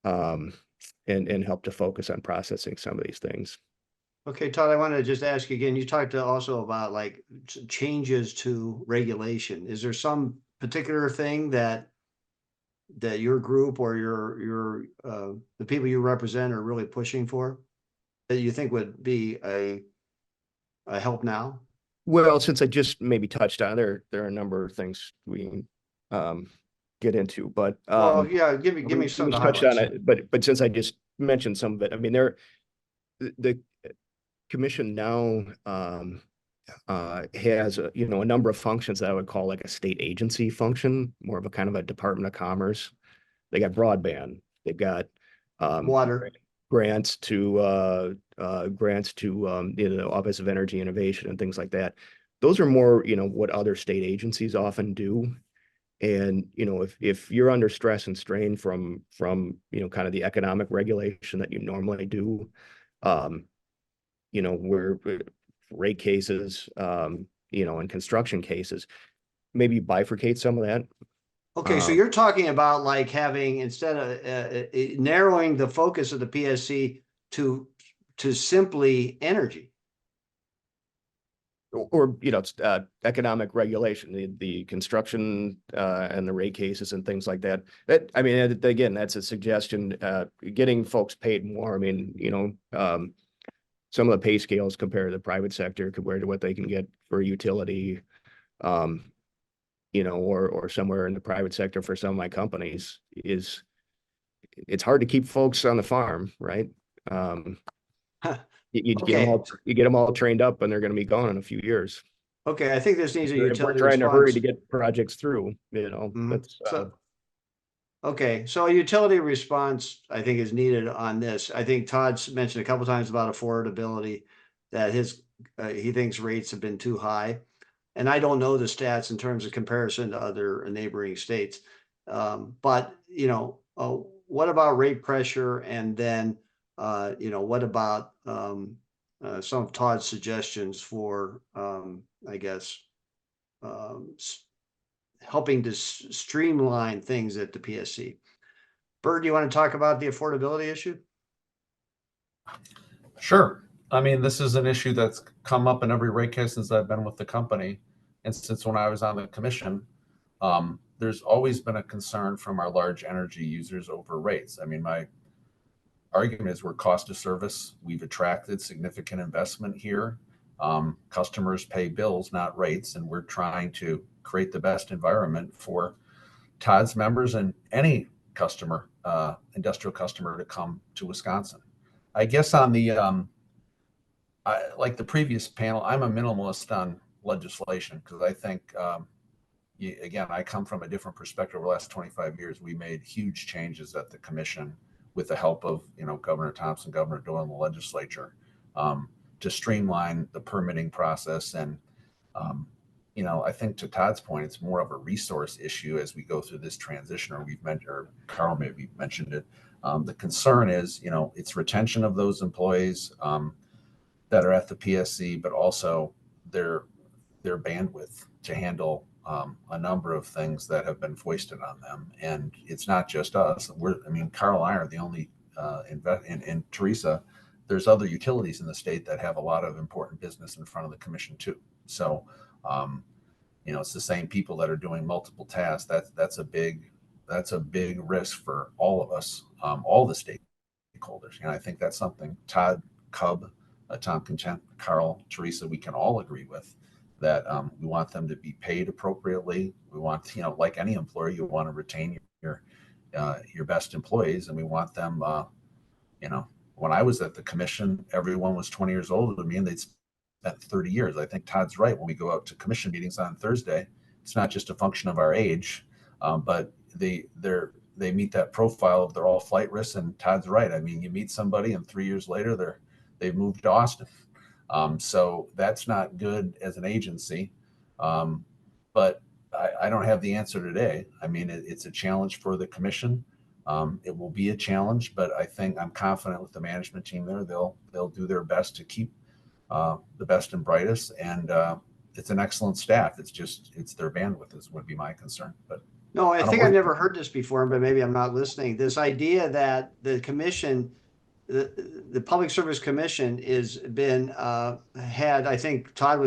and help to focus on processing some of these things. Okay, Todd, I wanted to just ask you again, you talked also about like changes to regulation. Is there some particular thing that your group or your the people you represent are really pushing for that you think would be a help now? Well, since I just maybe touched on, there are a number of things we get into, but well, yeah, give me some of the touched on highlights. it, but since I just mentioned some of it, I mean, the commission now has a number of functions that I would call like a state agency function, more of a kind of a Department of Commerce. They got broadband, they've got Water. grants to the Office of Energy Innovation and things like that. Those are more, what other state agencies often do. And, if you're under stress and strain from, kind of the economic regulation that you normally do, where rate cases, and construction cases, maybe bifurcate some of that. Okay, so you're talking about like having, instead of narrowing the focus of the PSC to simply energy. Or economic regulation, the construction and the rate cases and things like that. That, I mean, again, that's a suggestion. Getting folks paid more. I mean, some of the pay scales compared to the private sector compared to what they can get for a utility, or somewhere in the private sector for some of my companies it's hard to keep folks on the farm, right? You get them all trained up and they're going to be gone in a few years. Okay, I think this needs a If we're utility trying to hurry response. to get projects through, that's Okay, so a utility response, I think, is needed on this. I think Todd's mentioned a couple times about affordability, that he thinks rates have been too high. And I don't know the stats in terms of comparison to other neighboring states. But, what about rate pressure? And then, what about some of Todd's suggestions for, I guess, helping to streamline things at the PSC? Bert, do you want to talk about the affordability issue? Sure. I mean, this is an issue that's come up in every rate case since I've been with the company. And since when I was on the commission, there's always been a concern from our large energy users over rates. I mean, my argument is we're cost of service. We've attracted significant investment here. Customers pay bills, not rates, and we're trying to create the best environment for Todd's members and any customer, industrial customer, to come to Wisconsin. I guess on the like the previous panel, I'm a minimalist on legislation because I think, again, I come from a different perspective. Over the last 25 years, we made huge changes at the commission with the help of, Governor Thompson, Governor Doyle, and the legislature, to streamline the permitting process. And, I think to Todd's point, it's more of a resource issue as we go through this transition, or or Carl maybe mentioned it. The concern is, it's retention of those employees that are at the PSC, but also their bandwidth to handle a number of things that have been foisted on them. And it's not just us. Carl and I are the only and Teresa. There's other utilities in the state that have a lot of important business in front of the commission too. So, it's the same people that are doing multiple tasks. That's a big risk for all of us, all the stakeholders. I think that's something Todd, Cub, Tom Content, Carl, Teresa, we can all agree with, that we want them to be paid appropriately. We want, like any employer, you want to retain your best employees, and we want them, when I was at the commission, everyone was 20 years older than me, and they'd spent 30 years. I think Todd's right. When we go out to commission meetings on Thursday, it's not just a function of our age, but they meet that profile of they're all flight risks. And Todd's right. I mean, you meet somebody, and 3 years later, they've moved to Austin. So that's not good as an agency. But I don't have the answer today. I mean, it's a challenge for the commission. It will be a challenge, but I think I'm confident with the management team there. They'll do their best to keep the best and brightest. And it's an excellent staff. It's their bandwidth would be my concern. But no, I think I've never heard this before, but maybe I'm not listening. This idea that the commission, the Public Service Commission, is been had, I think Todd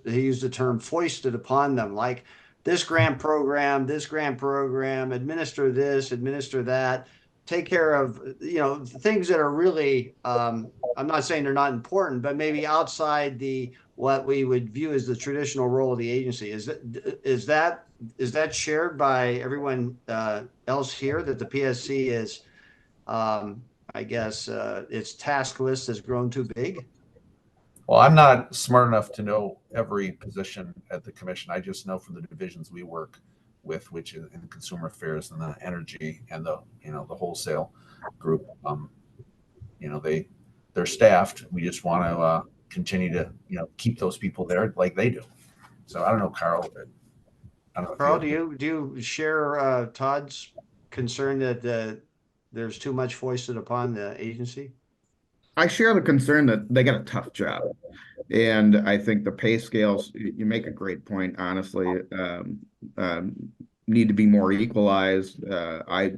he used the term foisted upon them, like this grant program, administer this, administer that, take care of, things that are really, I'm not saying they're not important, but maybe outside what we would view as the traditional role of the agency. Is that shared by everyone else here, that the PSC is, I guess, its task list has grown too big? Well, I'm not smart enough to know every position at the commission. I just know from the divisions we work with, which is in consumer affairs and the energy and the wholesale group. They're staffed. We just want to continue to keep those people there like they do. So I don't know, Carl. Carl, do you share Todd's concern that there's too much foisted upon the agency? I share the concern that they got a tough job. And I think the pay scales, you make a great point, honestly, need to be more equalized. I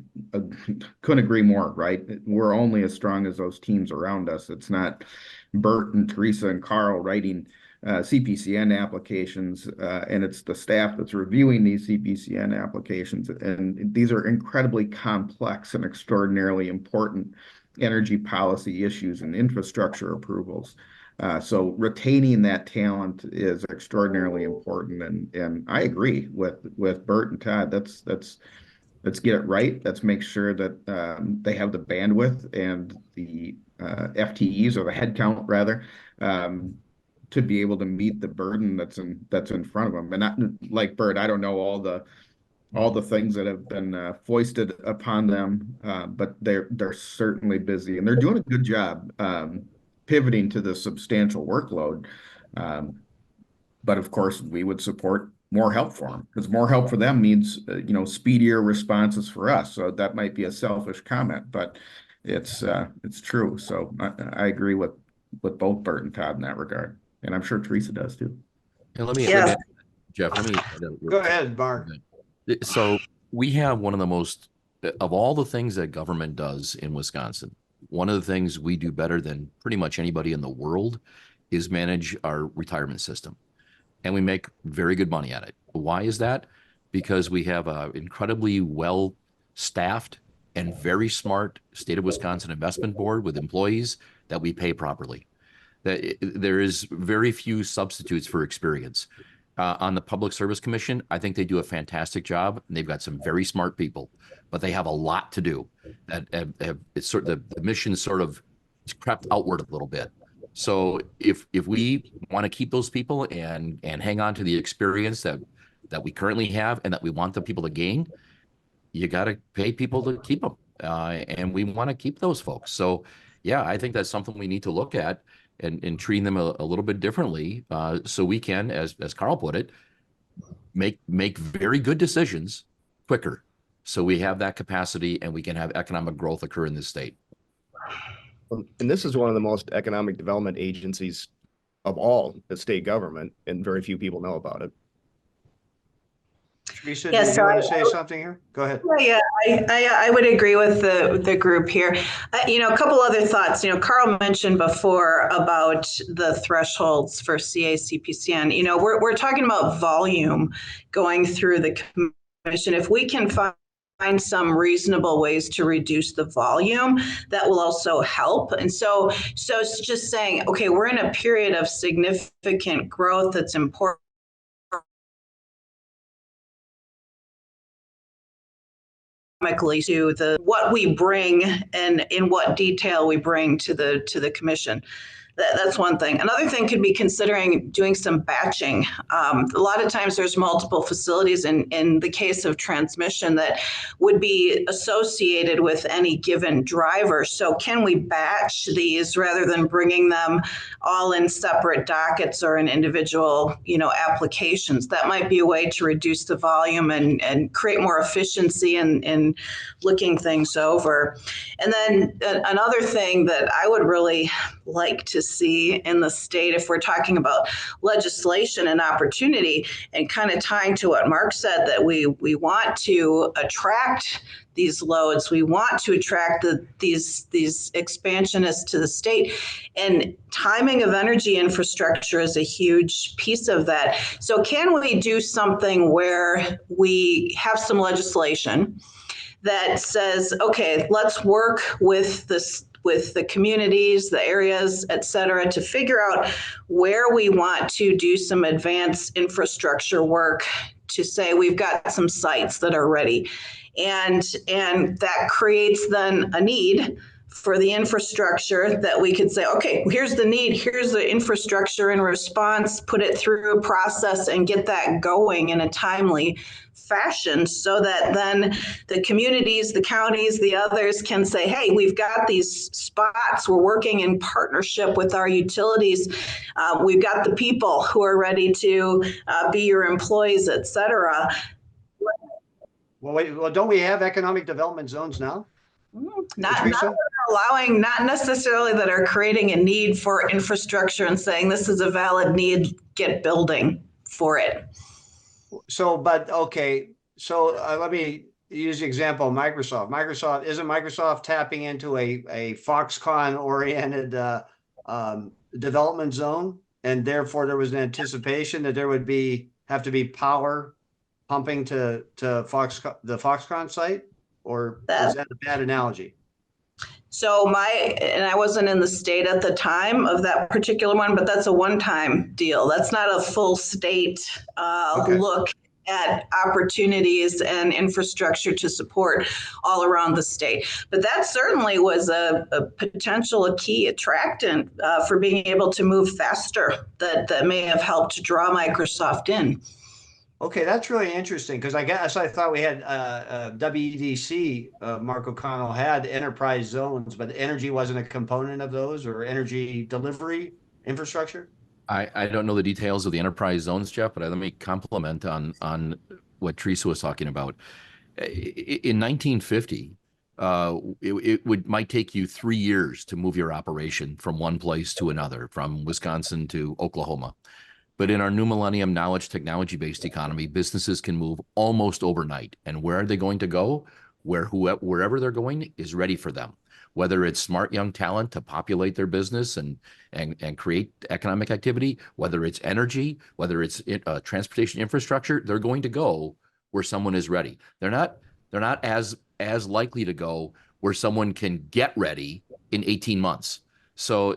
couldn't agree more, right? We're only as strong as those teams around us. It's not Bert and Teresa and Carl writing CPCN applications, and it's the staff that's reviewing these CPCN applications. And these are incredibly complex and extraordinarily important energy policy issues and infrastructure approvals. So retaining that talent is extraordinarily important. And I agree with Bert and Todd. Let's get it right. Let's make sure that they have the bandwidth and the FTEs, or the headcount rather, to be able to meet the burden that's in front of them. And not like Bert, I don't know all the things that have been foisted upon them, but they're certainly busy, and they're doing a good job pivoting to the substantial workload. But of course, we would support more help for them, because more help for them means speedier responses for us. So that might be a selfish comment, but it's true. So I agree with both Bert and Todd in that regard, and I'm sure Teresa does too. And let me Jeff, Go ahead, Mark. So we have one of the most, of all the things that government does in Wisconsin, one of the things we do better than pretty much anybody in the world is manage our retirement system. And we make very good money at it. Why is that? Because we have an incredibly well staffed and very smart state of Wisconsin investment board with employees that we pay properly. There is very few substitutes for experience. On the Public Service Commission, I think they do a fantastic job, and they've got some very smart people, but they have a lot to do. It's sort of the mission sort of crept outward a little bit. So if we want to keep those people and hang on to the experience that we currently have and that we want the people to gain, you got to pay people to keep them, and we want to keep those folks. So yeah, I think that's something we need to look at and treating them a little bit differently, so we can, as Carl put it, make very good decisions quicker, so we have that capacity and we can have economic growth occur in this state. And this is one of the most economic development agencies of all the state government, and very few people know about it. Teresa, Yeah, do you so want to say something here? Go ahead. Yeah, I would agree with the group here. A couple other thoughts. Carl mentioned before about the thresholds for CACPCN. We're talking about volume going through the commission. If we can find some reasonable ways to reduce the volume, that will also help. And so it's just saying, okay, we're in a period of significant growth that's important to what we bring and in what detail we bring to the commission. That's one thing. Another thing could be considering doing some batching. A lot of times there's multiple facilities in the case of transmission that would be associated with any given driver. So can we batch these rather than bringing them all in separate dockets or in individual, applications? That might be a way to reduce the volume and create more efficiency in looking things over. And then another thing that I would really like to see in the state, if we're talking about legislation and opportunity, and kind of tying to what Mark said, that we want to attract these loads, we want to attract these expansionists to the state, and timing of energy infrastructure is a huge piece of that. So can we do something where we have some legislation that says, okay, let's work with the communities, the areas, et cetera, to figure out where we want to do some advanced infrastructure work, to say we've got some sites that are ready. And that creates then a need for the infrastructure that we could say, okay, here's the need, here's the infrastructure in response, put it through a process and get that going in a timely fashion, so that then the communities, the counties, the others can say, hey, we've got these spots, we're working in partnership with our utilities, we've got the people who are ready to be your employees, et cetera. Well, don't we have economic development zones now? Not allowing, not necessarily that are creating a need for infrastructure and saying this is a valid need, get building for it. So, but okay, so let me use the example of Microsoft. Isn't Microsoft tapping into a Foxconn oriented development zone, and therefore there was an anticipation that there would have to be power pumping to the Foxconn site, or is that a bad analogy? So and I wasn't in the state at the time of that particular one, but that's a one-time deal. That's not a full state look at opportunities and infrastructure to support all around the state. But that certainly was a potential key attractant for being able to move faster that may have helped draw Microsoft in. Okay, that's really interesting, because I guess I thought we had WEDC, Mark O'Connell had enterprise zones, but energy wasn't a component of those, or energy delivery infrastructure. I don't know the details of the enterprise zones, Jeff, but let me compliment on what Teresa was talking about. In 1950, it might take you 3 years to move your operation from one place to another, from Wisconsin to Oklahoma. But in our new millennium knowledge technology-based economy, businesses can move almost overnight. And where are they going to go? Wherever they're going is ready for them. whether it's smart young talent to populate their business and create economic activity, whether it's energy, whether it's transportation infrastructure, they're going to go where someone is ready. They're not as likely to go where someone can get ready in 18 months. So,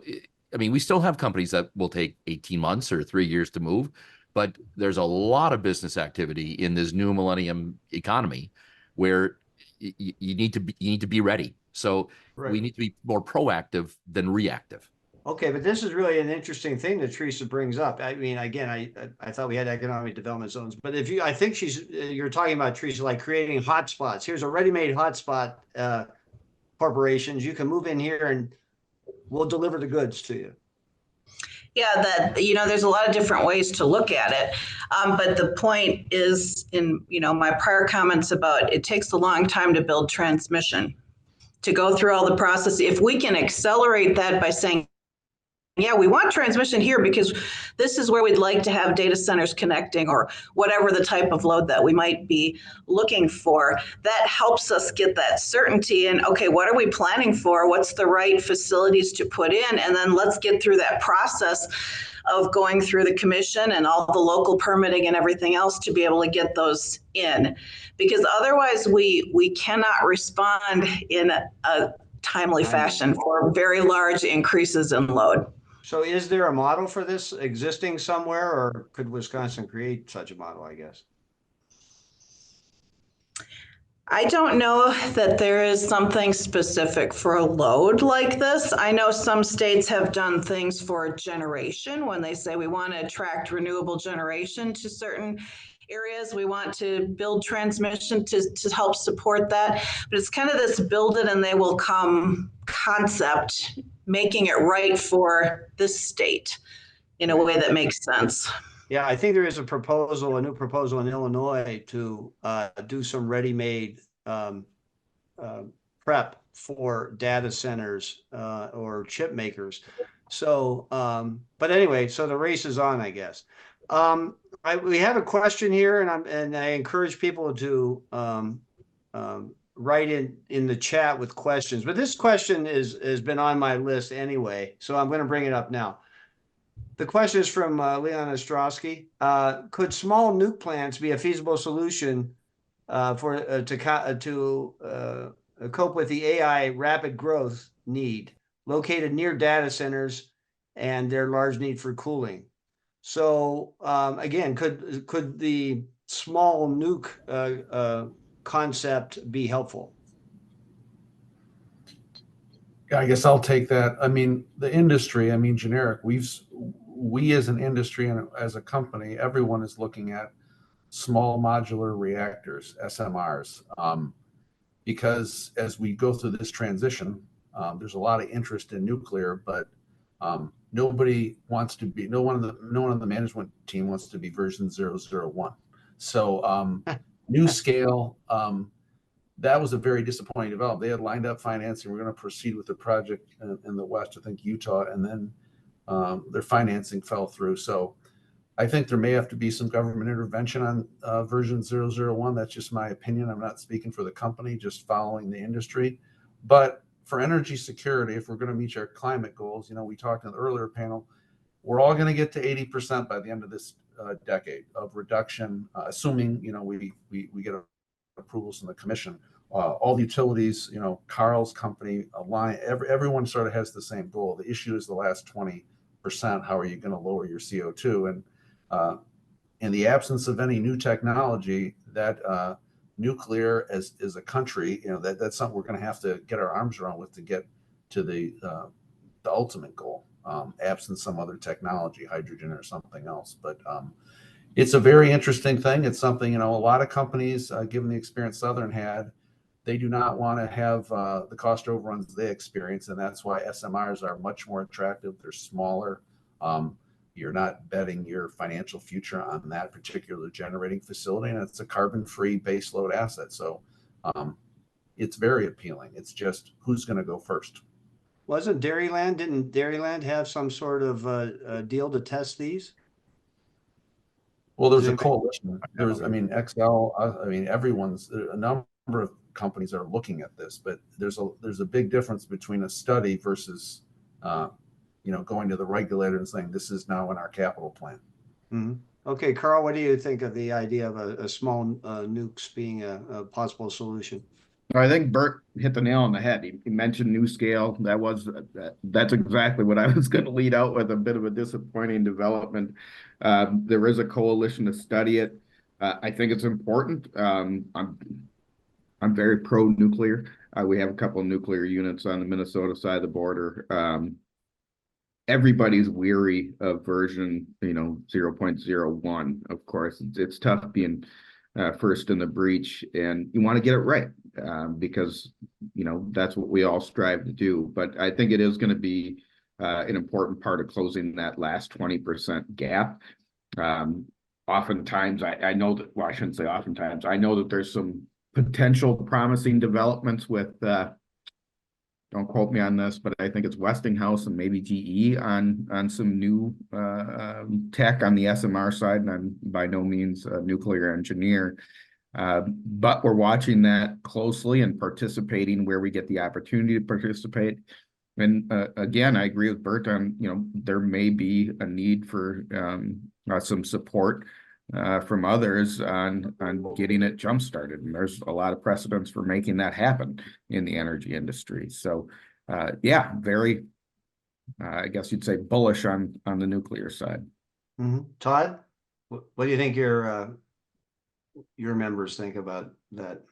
I mean, we still have companies that will take 18 months or 3 years to move, but there's a lot of business activity in this new millennium economy where you need to be ready. So we need to be more proactive than reactive. Okay, but this is really an interesting thing that Teresa brings up. I mean, again, I thought we had economic development zones, but I think you're talking about, Teresa, like creating hotspots. Here's a ready-made hotspot, corporations. You can move in here and we'll deliver the goods to you. Yeah, there's a lot of different ways to look at it. But the point is in, my prior comments about it takes a long time to build transmission, to go through all the process. If we can accelerate that by saying, yeah, we want transmission here because this is where we'd like to have data centers connecting or whatever the type of load that we might be looking for. That helps us get that certainty and, okay, what are we planning for? What's the right facilities to put in? And then let's get through that process of going through the commission and all the local permitting and everything else to be able to get those in. Because otherwise we cannot respond in a timely fashion for very large increases in load. So is there a model for this existing somewhere, or could Wisconsin create such a model, I guess? I don't know that there is something specific for a load like this. I know some states have done things for generation when they say we want to attract renewable generation to certain areas. We want to build transmission to help support that. But it's kind of this build it and they will come concept, making it right for this state in a way that makes sense. Yeah, I think there is a new proposal in Illinois to do some ready-made prep for data centers or chip makers. So, but anyway, so the race is on, I guess. We have a question here, and I encourage people to write in the chat with questions. But this question has been on my list anyway, so I'm going to bring it up now. The question is from Leon Ostrowski. Could small nuke plants be a feasible solution to cope with the AI rapid growth need located near data centers and their large need for cooling? So again, could the small nuke concept be helpful? Yeah, I guess I'll take that. I mean, the industry, generic, we as an industry and as a company, everyone is looking at small modular reactors, SMRs, because as we go through this transition, there's a lot of interest in nuclear, but nobody wants to be, no one on the management team wants to be version 001. So new scale, that was a very disappointing development. They had lined up financing. We're going to proceed with the project in the West, I think Utah, and then their financing fell through. So I think there may have to be some government intervention on version 001. That's just my opinion. I'm not speaking for the company, just following the industry. But for energy security, if we're going to meet our climate goals, we talked in the earlier panel, we're all going to get to 80% by the end of this decade of reduction, assuming, we get approvals from the commission. All the utilities, Carl's company, Alliant, everyone sort of has the same goal. The issue is the last 20%. How are you going to lower your CO2? And in the absence of any new technology, that nuclear as a country, that's something we're going to have to get our arms around with to get to the ultimate goal, absent some other technology, hydrogen or something else. But it's a very interesting thing. It's something, a lot of companies, given the experience Southern had, they do not want to have the cost overruns they experience. And that's why SMRs are much more attractive. They're smaller. You're not betting your financial future on that particular generating facility. And it's a carbon-free baseload asset. So it's very appealing. It's just who's going to go first. Didn't Dairyland have some sort of deal to test these? Well, there's a coalition. There's, Excel, everyone's, a number of companies are looking at this, but there's a big difference between a study versus, going to the regulator and saying, this is now in our capital plan. Mhm. Okay, Carl, what do you think of the idea of a small nukes being a possible solution? I think Bert hit the nail on the head. He mentioned NuScale. That's exactly what I was going to lead out with, a bit of a disappointing development. There is a coalition to study it. I think it's important. I'm very pro-nuclear. We have a couple of nuclear units on the Minnesota side of the border. Everybody's weary of version 0.01. Of course, it's tough being first in the breach, and you want to get it right, because that's what we all strive to do. But I think it is going to be an important part of closing that last 20% gap. Oftentimes, I know that, well, I shouldn't say oftentimes, I know that there's some potential promising developments with don't quote me on this, but I think it's Westinghouse and maybe GE on some new tech on the SMR side, and I'm by no means a nuclear engineer. But we're watching that closely and participating where we get the opportunity to participate. And again, I agree with Bert on, there may be a need for some support from others on getting it jump started. And there's a lot of precedents for making that happen in the energy industry. So yeah, very, I guess you'd say bullish on the nuclear side. Todd, what do you think your members think about that?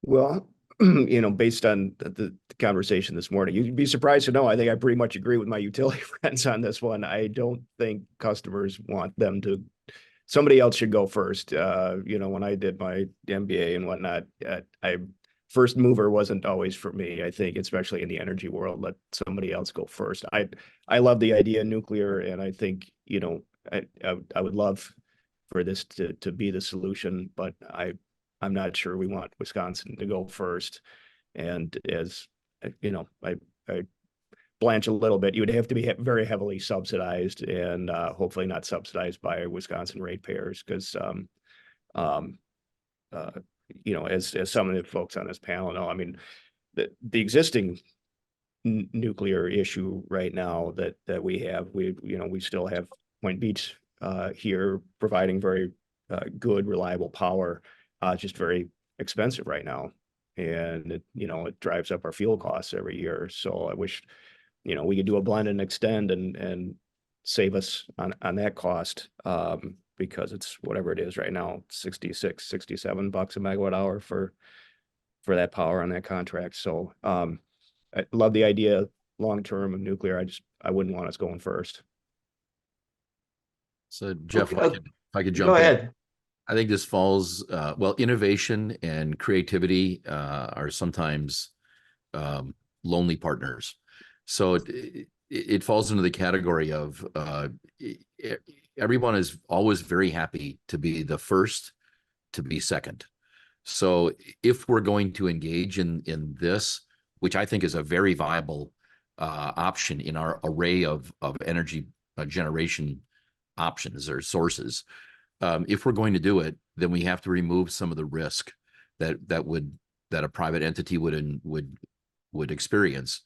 Well, based on the conversation this morning, you'd be surprised to know, I think I pretty much agree with my utility friends on this one. I don't think customers want them to, somebody else should go first. When I did my MBA and whatnot, first mover wasn't always for me. I think, especially in the energy world, let somebody else go first. I love the idea of nuclear, and I think, I would love for this to be the solution, but I'm not sure we want Wisconsin to go first. And as I blanch a little bit, you would have to be very heavily subsidized, and hopefully not subsidized by Wisconsin ratepayers, because as some of the folks on this panel know, I mean, the existing nuclear issue right now that we have, we still have Point Beach here providing very good, reliable power, just very expensive right now. And it drives up our fuel costs every year. So I wish, we could do a blend and extend and save us on that cost, because it's whatever it is right now, 66, 67 bucks a megawatt hour for that power on that contract. So I love the idea long-term of nuclear. I wouldn't want us going first. So Jeff, Okay, if I could jump go in. ahead. I think this falls, innovation and creativity are sometimes lonely partners. So it falls into the category of everyone is always very happy to be the first to be second. So if we're going to engage in this, which I think is a very viable option in our array of energy generation options or sources, if we're going to do it, then we have to remove some of the risk that a private entity would experience,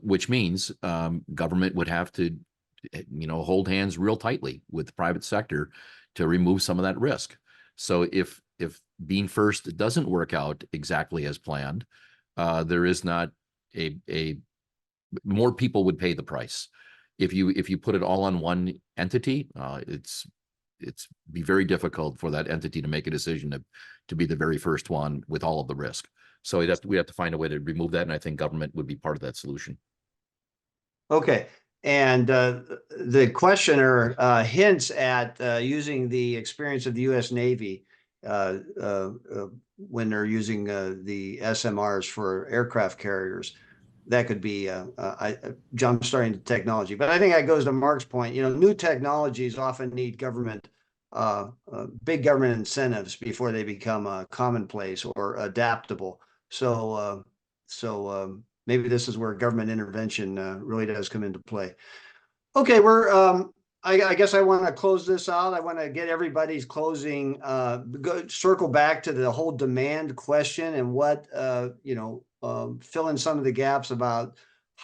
which means government would have to hold hands real tightly with the private sector to remove some of that risk. So if being first doesn't work out exactly as planned, there is not more people would pay the price. If you put it all on one entity, it's be very difficult for that entity to make a decision to be the very first one with all of the risk. So we have to find a way to remove that, and I think government would be part of that solution. Okay, and the questioner hints at using the experience of the U.S. Navy when they're using the SMRs for aircraft carriers. That could be jump-starting the technology. But I think that goes to Mark's point. New technologies often need big government incentives before they become commonplace or adaptable. So maybe this is where government intervention really does come into play. Okay, we're I guess I want to close this out. I want to get everybody's closing, circle back to the whole demand question and what, fill in some of the gaps about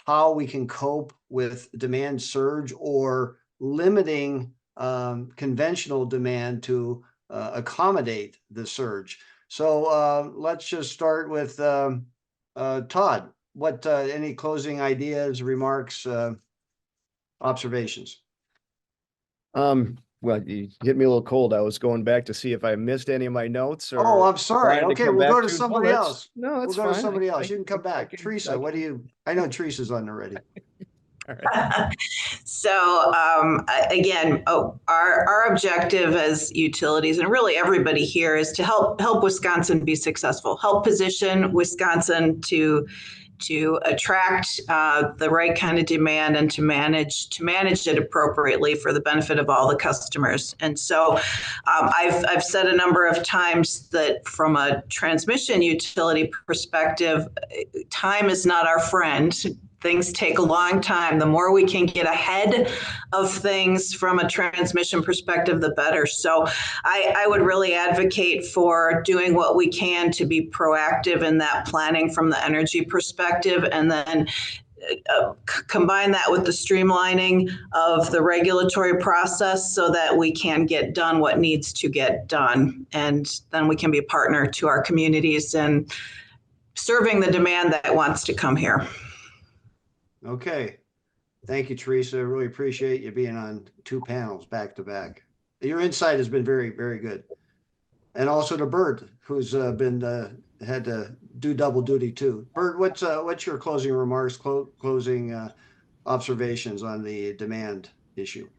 how we can cope with demand surge or limiting conventional demand to accommodate the surge. So let's just start with Todd. What any closing ideas, remarks, observations? Well, you hit me a little cold. I was going back to see if I missed any of my notes or. Oh, I'm sorry. trying to Okay, come we'll back go to somebody that's- else. No, that's We'll go to fine. somebody else. You can come I back. can- Teresa, what do you, I know Teresa's on already. All right. So again, our objective as utilities and really everybody here is to help Wisconsin be successful, help position Wisconsin to attract the right kind of demand and to manage it appropriately for the benefit of all the customers. And so I've said a number of times that from a transmission utility perspective, time is not our friend. Things take a long time. The more we can get ahead of things from a transmission perspective, the better. So I would really advocate for doing what we can to be proactive in that planning from the energy perspective, and then combine that with the streamlining of the regulatory process so that we can get done what needs to get done. And then we can be a partner to our communities and serving the demand that wants to come here. Okay. Thank you, Teresa. Really appreciate you being on 2 panels back to back. Your insight has been very, very good. And also to Bert, who's been had to do double duty too. Bert, what's your closing remarks, closing observations on the demand issue?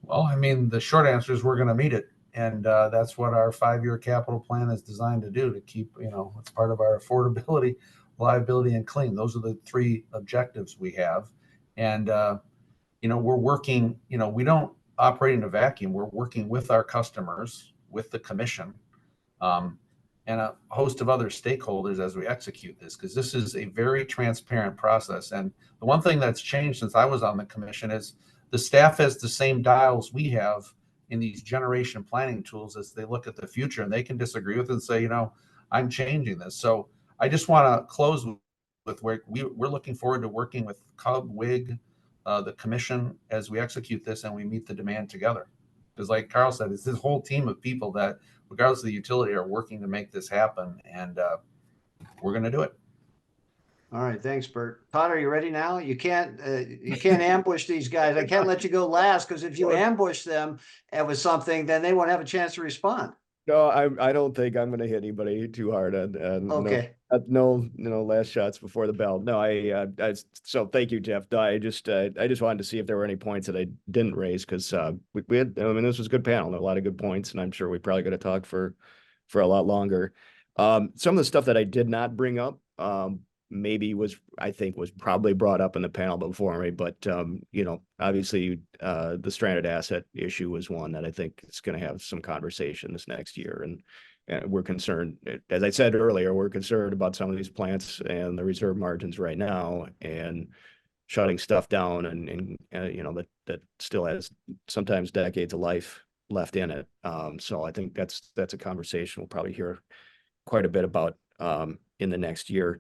Well, I mean, the short answer is we're going to meet it. And that's what our 5-year capital plan is designed to do, to keep, it's part of our affordability, reliability, and clean. Those are the 3 objectives we have. And, we're working, we don't operate in a vacuum. We're working with our customers, with the commission, and a host of other stakeholders as we execute this, because this is a very transparent process. And the one thing that's changed since I was on the commission is the staff has the same dials we have in these generation planning tools as they look at the future, and they can disagree with it and say, I'm changing this. So I just want to close with where we're looking forward to working with CUB, WIG, the commission as we execute this and we meet the demand together. Because like Carl said, it's this whole team of people that, regardless of the utility, are working to make this happen, and we're going to do it. All right, thanks, Bert. Todd, are you ready now? You can't ambush these guys. I can't let you go last, because if you ambush them with something, then they won't have a chance to respond. No, I don't think I'm going to hit anybody too hard. Okay. No, last shots before the bell. No, so thank you, Jeff. I just wanted to see if there were any points that I didn't raise, because we had, this was a good panel, a lot of good points, and I'm sure we probably could have talked for a lot longer. Some of the stuff that I did not bring up, maybe I think was probably brought up in the panel before me, but obviously the stranded asset issue is one that I think is going to have some conversation this next year, and we're concerned, as I said earlier, we're concerned about some of these plants and the reserve margins right now, and shutting stuff down, and that still has sometimes decades of life left in it. So I think that's a conversation we'll probably hear quite a bit about in the next year.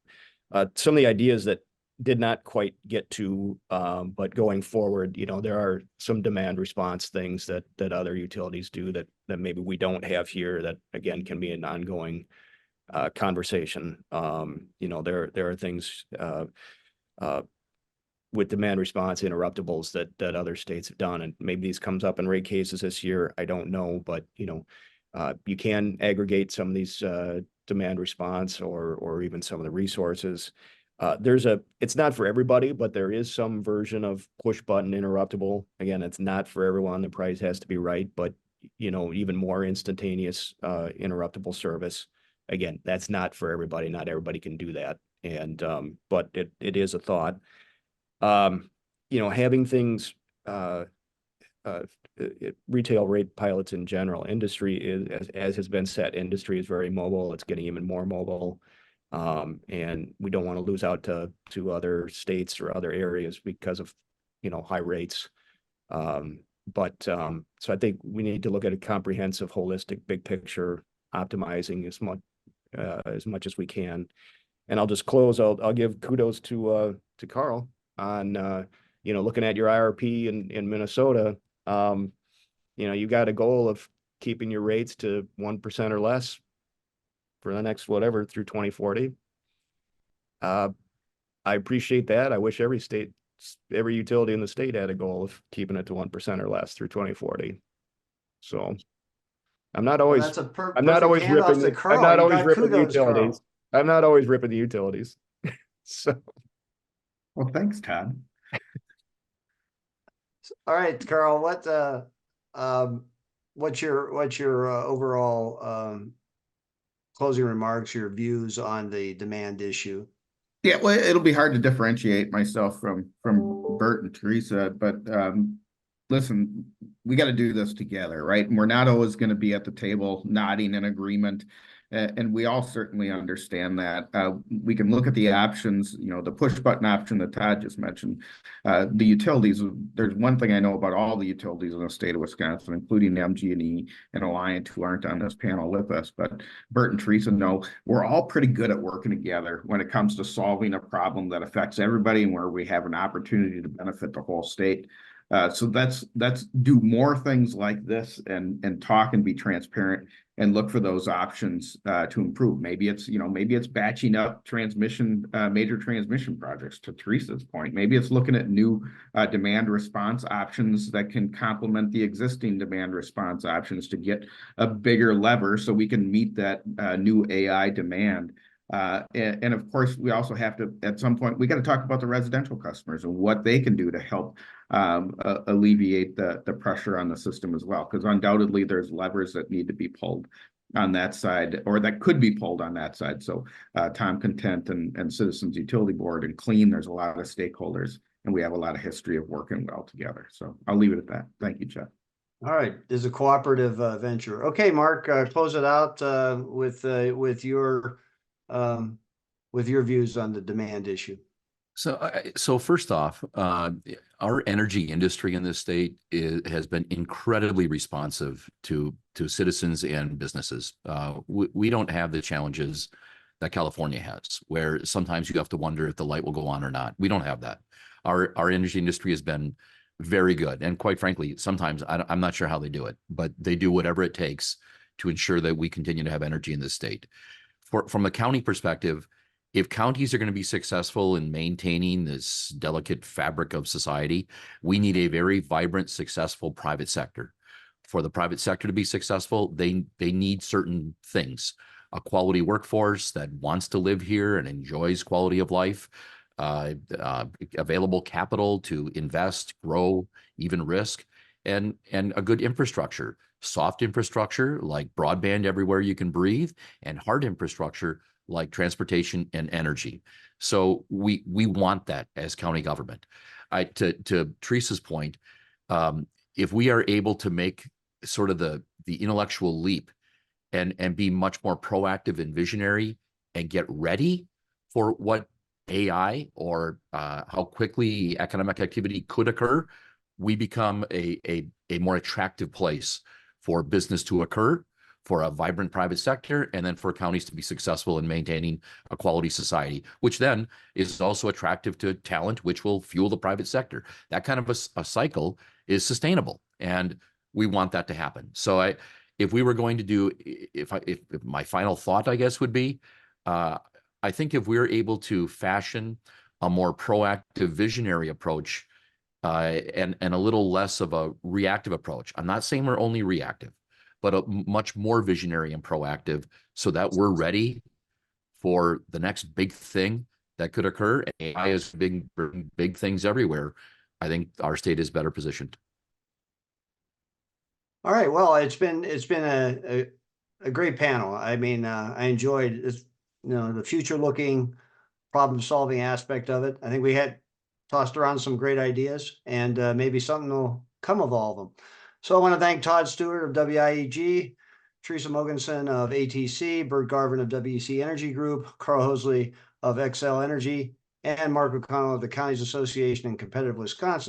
Some of the ideas that did not quite get to, but going forward, there are some demand response things that other utilities do that maybe we don't have here, that again can be an ongoing conversation. There are things with demand response interruptibles that other states have done, and maybe these comes up in rate cases this year. I don't know, but you can aggregate some of these demand response or even some of the resources. It's not for everybody, but there is some version of push button interruptible. Again, it's not for everyone. The price has to be right, but even more instantaneous interruptible service. Again, that's not for everybody. Not everybody can do that. And but it is a thought. Having things retail rate pilots in general. Industry is, as has been said, industry is very mobile. It's getting even more mobile. And we don't want to lose out to other states or other areas because of, high rates. But so I think we need to look at a comprehensive, holistic, big picture, optimizing as much as we can. And I'll just close. I'll give kudos to Carl on looking at your IRP in Minnesota. You got a goal of keeping your rates to 1% or less for the next whatever through 2040. I appreciate that. I wish every utility in the state had a goal of keeping it to 1% or less through 2040. So I'm not always That's a I'm not always ripping to Carl. I'm not You always got ripping the kudos, Carl. utilities. I'm not always ripping the utilities. So Well, thanks, Todd. All right, Carl, what's your overall closing remarks, your views on the demand issue? Yeah, well, it'll be hard to differentiate myself from Bert and Teresa, but listen, we got to do this together, right? And we're not always going to be at the table nodding in agreement. And we all certainly understand that. We can look at the options, the push button option that Todd just mentioned. The utilities, there's one thing I know about all the utilities in the state of Wisconsin, including MG&E and Alliant, who aren't on this panel with us, but Bert and Teresa know we're all pretty good at working together when it comes to solving a problem that affects everybody and where we have an opportunity to benefit the whole state. So let's do more things like this and talk and be transparent and look for those options to improve. Maybe it's batching up major transmission projects, to Teresa's point. Maybe it's looking at new demand response options that can complement the existing demand response options to get a bigger lever so we can meet that new AI demand. And of course, we also have to, at some point, we got to talk about the residential customers and what they can do to help alleviate the pressure on the system as well. Because undoubtedly, there's levers that need to be pulled on that side, or that could be pulled on that side. So Tom Content and Citizens Utility Board and Clean, there's a lot of stakeholders, and we have a lot of history of working well together. So I'll leave it at that. Thank you, Jeff. All right, this is a cooperative venture. Okay, Mark, close it out with your views on the demand issue. So first off, our energy industry in this state has been incredibly responsive to citizens and businesses. We don't have the challenges that California has, where sometimes you have to wonder if the light will go on or not. We don't have that. Our energy industry has been very good, and quite frankly, sometimes I'm not sure how they do it, but they do whatever it takes to ensure that we continue to have energy in this state. From a county perspective, if counties are going to be successful in maintaining this delicate fabric of society, we need a very vibrant, successful private sector. For the private sector to be successful, they need certain things: a quality workforce that wants to live here and enjoys quality of life, available capital to invest, grow, even risk, and a good infrastructure, soft infrastructure like broadband everywhere you can breathe, and hard infrastructure like transportation and energy. So we want that as county government. To Teresa's point, if we are able to make sort of the intellectual leap and be much more proactive and visionary and get ready for what AI or how quickly economic activity could occur, we become a more attractive place for business to occur, for a vibrant private sector, and then for counties to be successful in maintaining a quality society, which then is also attractive to talent, which will fuel the private sector. That kind of a cycle is sustainable, and we want that to happen. So if we were going to do, if my final thought, I guess, would be, I think if we're able to fashion a more proactive, visionary approach, and a little less of a reactive approach. I'm not saying we're only reactive, but a much more visionary and proactive, so that we're ready for the next big thing that could occur. AI is big things everywhere. I think our state is better positioned. All right. Well, it's been a great panel. I mean, I enjoyed this, the future looking, problem solving aspect of it. I think we had tossed around some great ideas, and maybe something will come of all of them. So I want to thank Todd Stewart of WIEG, Teresa Mogensen of ATC, Bert Garvin of WEC Energy Group, Carl Hosley of XL Energy, and Mark O'Connell of the Counties Association in Competitive Wisconsin.